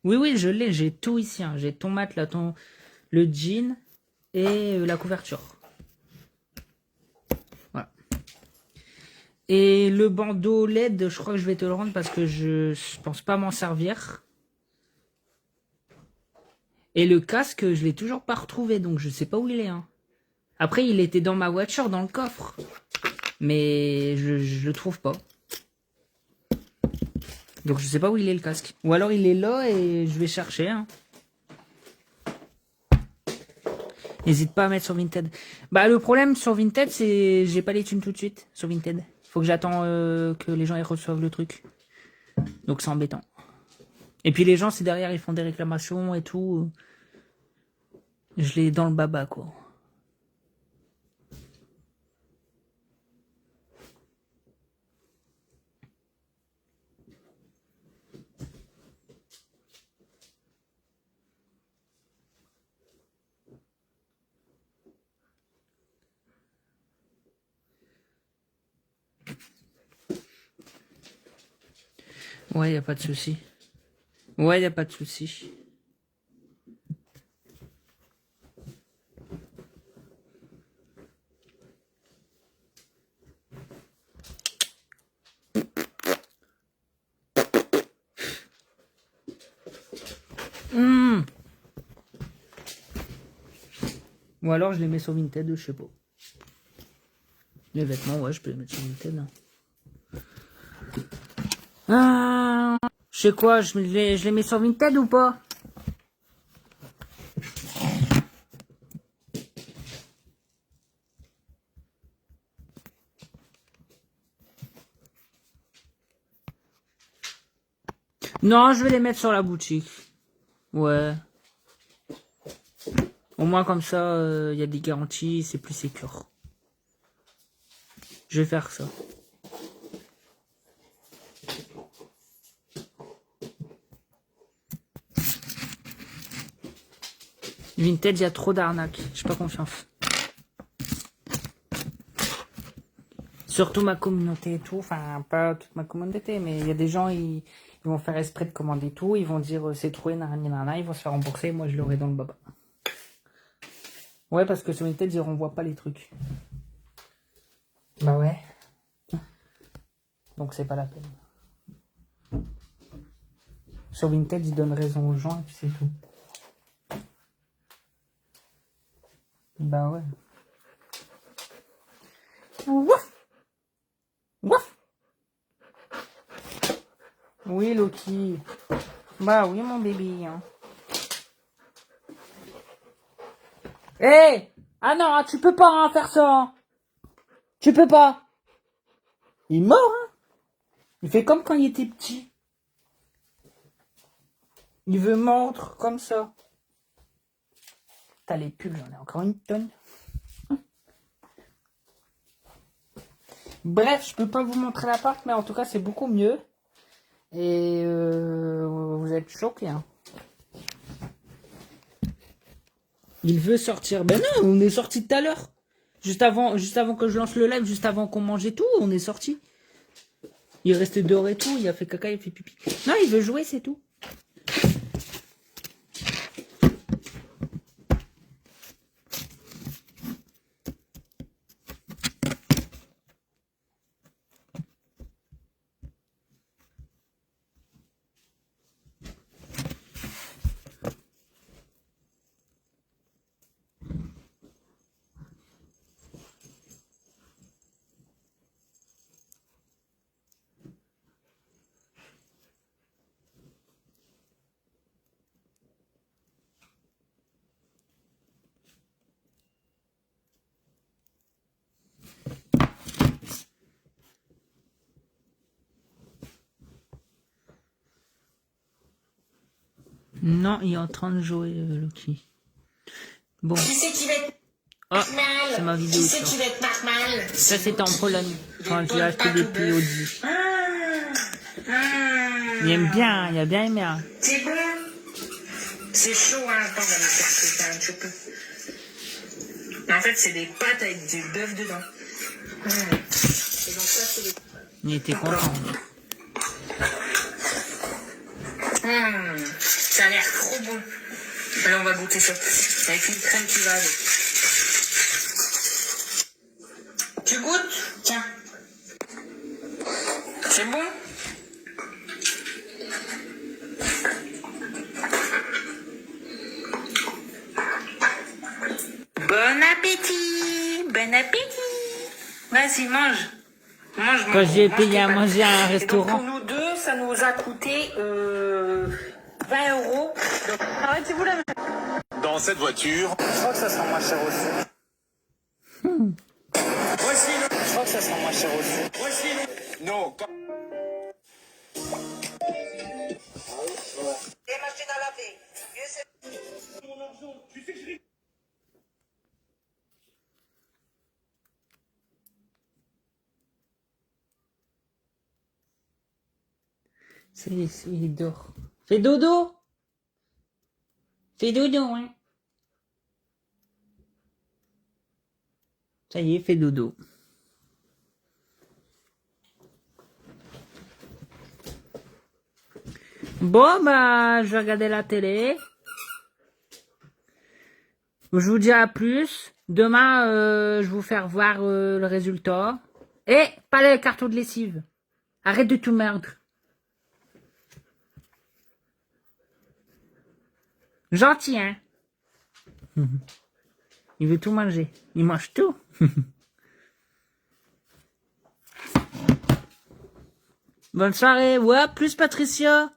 Oui, je l'ai, j'ai tout ici. Hein. J'ai ton matelas, le jean et la couverture. Voilà. Et le bandeau LED, je crois que je vais te le rendre parce que je pense pas m'en servir. Et le casque, je l'ai toujours pas retrouvé, donc je sais pas où il est. Hein. Après, il était dans ma voiture, dans le coffre. Mais je le trouve pas. Donc je sais pas où il est le casque. Ou alors il est là et je vais chercher. Hein. N'hésite pas à mettre sur Vinted. Bah le problème sur Vinted, c'est j'ai pas les thunes tout de suite sur Vinted. Faut que j'attends que les gens ils reçoivent le truc. Donc c'est embêtant. Et puis les gens, c'est derrière, ils font des réclamations et tout. Je l'ai dans le baba, quoi. Ouais, y a pas de souci. Ouais, y a pas de souci. Ou alors je les mets sur Vinted, je sais pas. Les vêtements, ouais, je peux les mettre sur Vinted. Ah, je sais quoi, je les mets sur Vinted ou pas? Non, je vais les mettre sur la boutique. Ouais. Au moins comme ça, il y a des garanties, c'est plus sécure. Je vais faire ça. Vinted, il y a trop d'arnaques. J'ai pas confiance. Surtout ma communauté et tout. Enfin, pas toute ma communauté, mais il y a des gens, ils vont faire esprit de commander tout. Ils vont dire c'est troué, nanana, ils vont se faire rembourser. Moi, je l'aurai dans le baba. Ouais, parce que sur Vinted, ils renvoient pas les trucs. Bah ouais. Donc c'est pas la peine. Sur Vinted, ils donnent raison aux gens et puis c'est tout. Bah ouais. Ouf. Ouf. Oui, Loki. Bah oui, mon bébé. Hein. Hé! Ah non, tu peux pas hein, faire ça. Hein. Tu peux pas. Il est mort, hein. Il fait comme quand il était petit. Il veut mordre comme ça. T'as les pulls, j'en ai encore une tonne. Bref, je peux pas vous montrer l'appart, mais en tout cas, c'est beaucoup mieux. Et vous êtes choqués, hein. Il veut sortir. Ben non, on est sorti tout à l'heure. Juste avant que je lance le live, juste avant qu'on mange et tout, on est sorti. Il est resté dehors et tout, il a fait caca, il a fait pipi. Non, il veut jouer, c'est tout. Non, il est en train de jouer, Loki. Bon. Qui c'est qui va être Ah, normal? c'est ma vidéo. Qui c'est qui va être normal? Ça, c'était en Pologne. Quand j'ai acheté des POD. Il aime bien, il a bien aimé. Hein. C'est bon? C'est chaud, hein? Attends, on va me faire un petit peu. En fait, c'est des pâtes avec du bœuf dedans. Et donc ça, c'est des... Il était content. Ça a l'air trop bon. Allez, on va goûter ça. Avec une crème qui va avec. Tu goûtes? Tiens. C'est bon? Bon appétit! Bon appétit! Vas-y, mange. Mange, Quand j'ai mange payé tes à pâtes. manger à un Et donc, restaurant. pour nous deux, ça nous a coûté 20 euros. Donc, arrêtez-vous là. Dans cette voiture, Je crois que ça sera moins cher aussi. Voici le... Je crois que ça sera moins cher aussi. Voici le... non, Des machines à laver. Il dort. Fais dodo. Fais dodo, hein. Ça y est, fais dodo. Bon, bah, je vais regarder la télé. Je vous dis à plus. Demain, je vais vous faire voir le résultat. Et pas les cartons de lessive. Arrête de tout merdre. Gentil, hein. Il veut tout manger. Il mange tout. Bonne soirée. Ouais, à plus Patricia.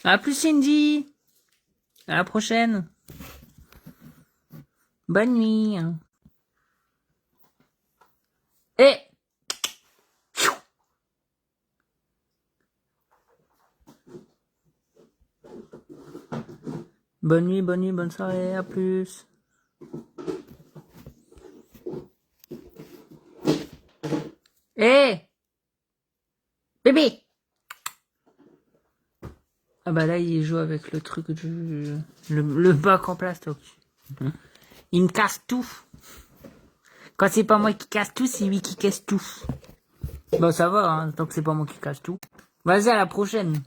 À plus Cindy. À la prochaine. Bonne nuit. Et... bonne nuit, bonne soirée, à plus. Bébé. Ah bah là, il joue avec le truc du... Le bac en plastoc. Il me casse tout. Quand c'est pas moi qui casse tout, c'est lui qui casse tout. Bon, ça va, hein, tant que c'est pas moi qui casse tout. Vas-y, à la prochaine.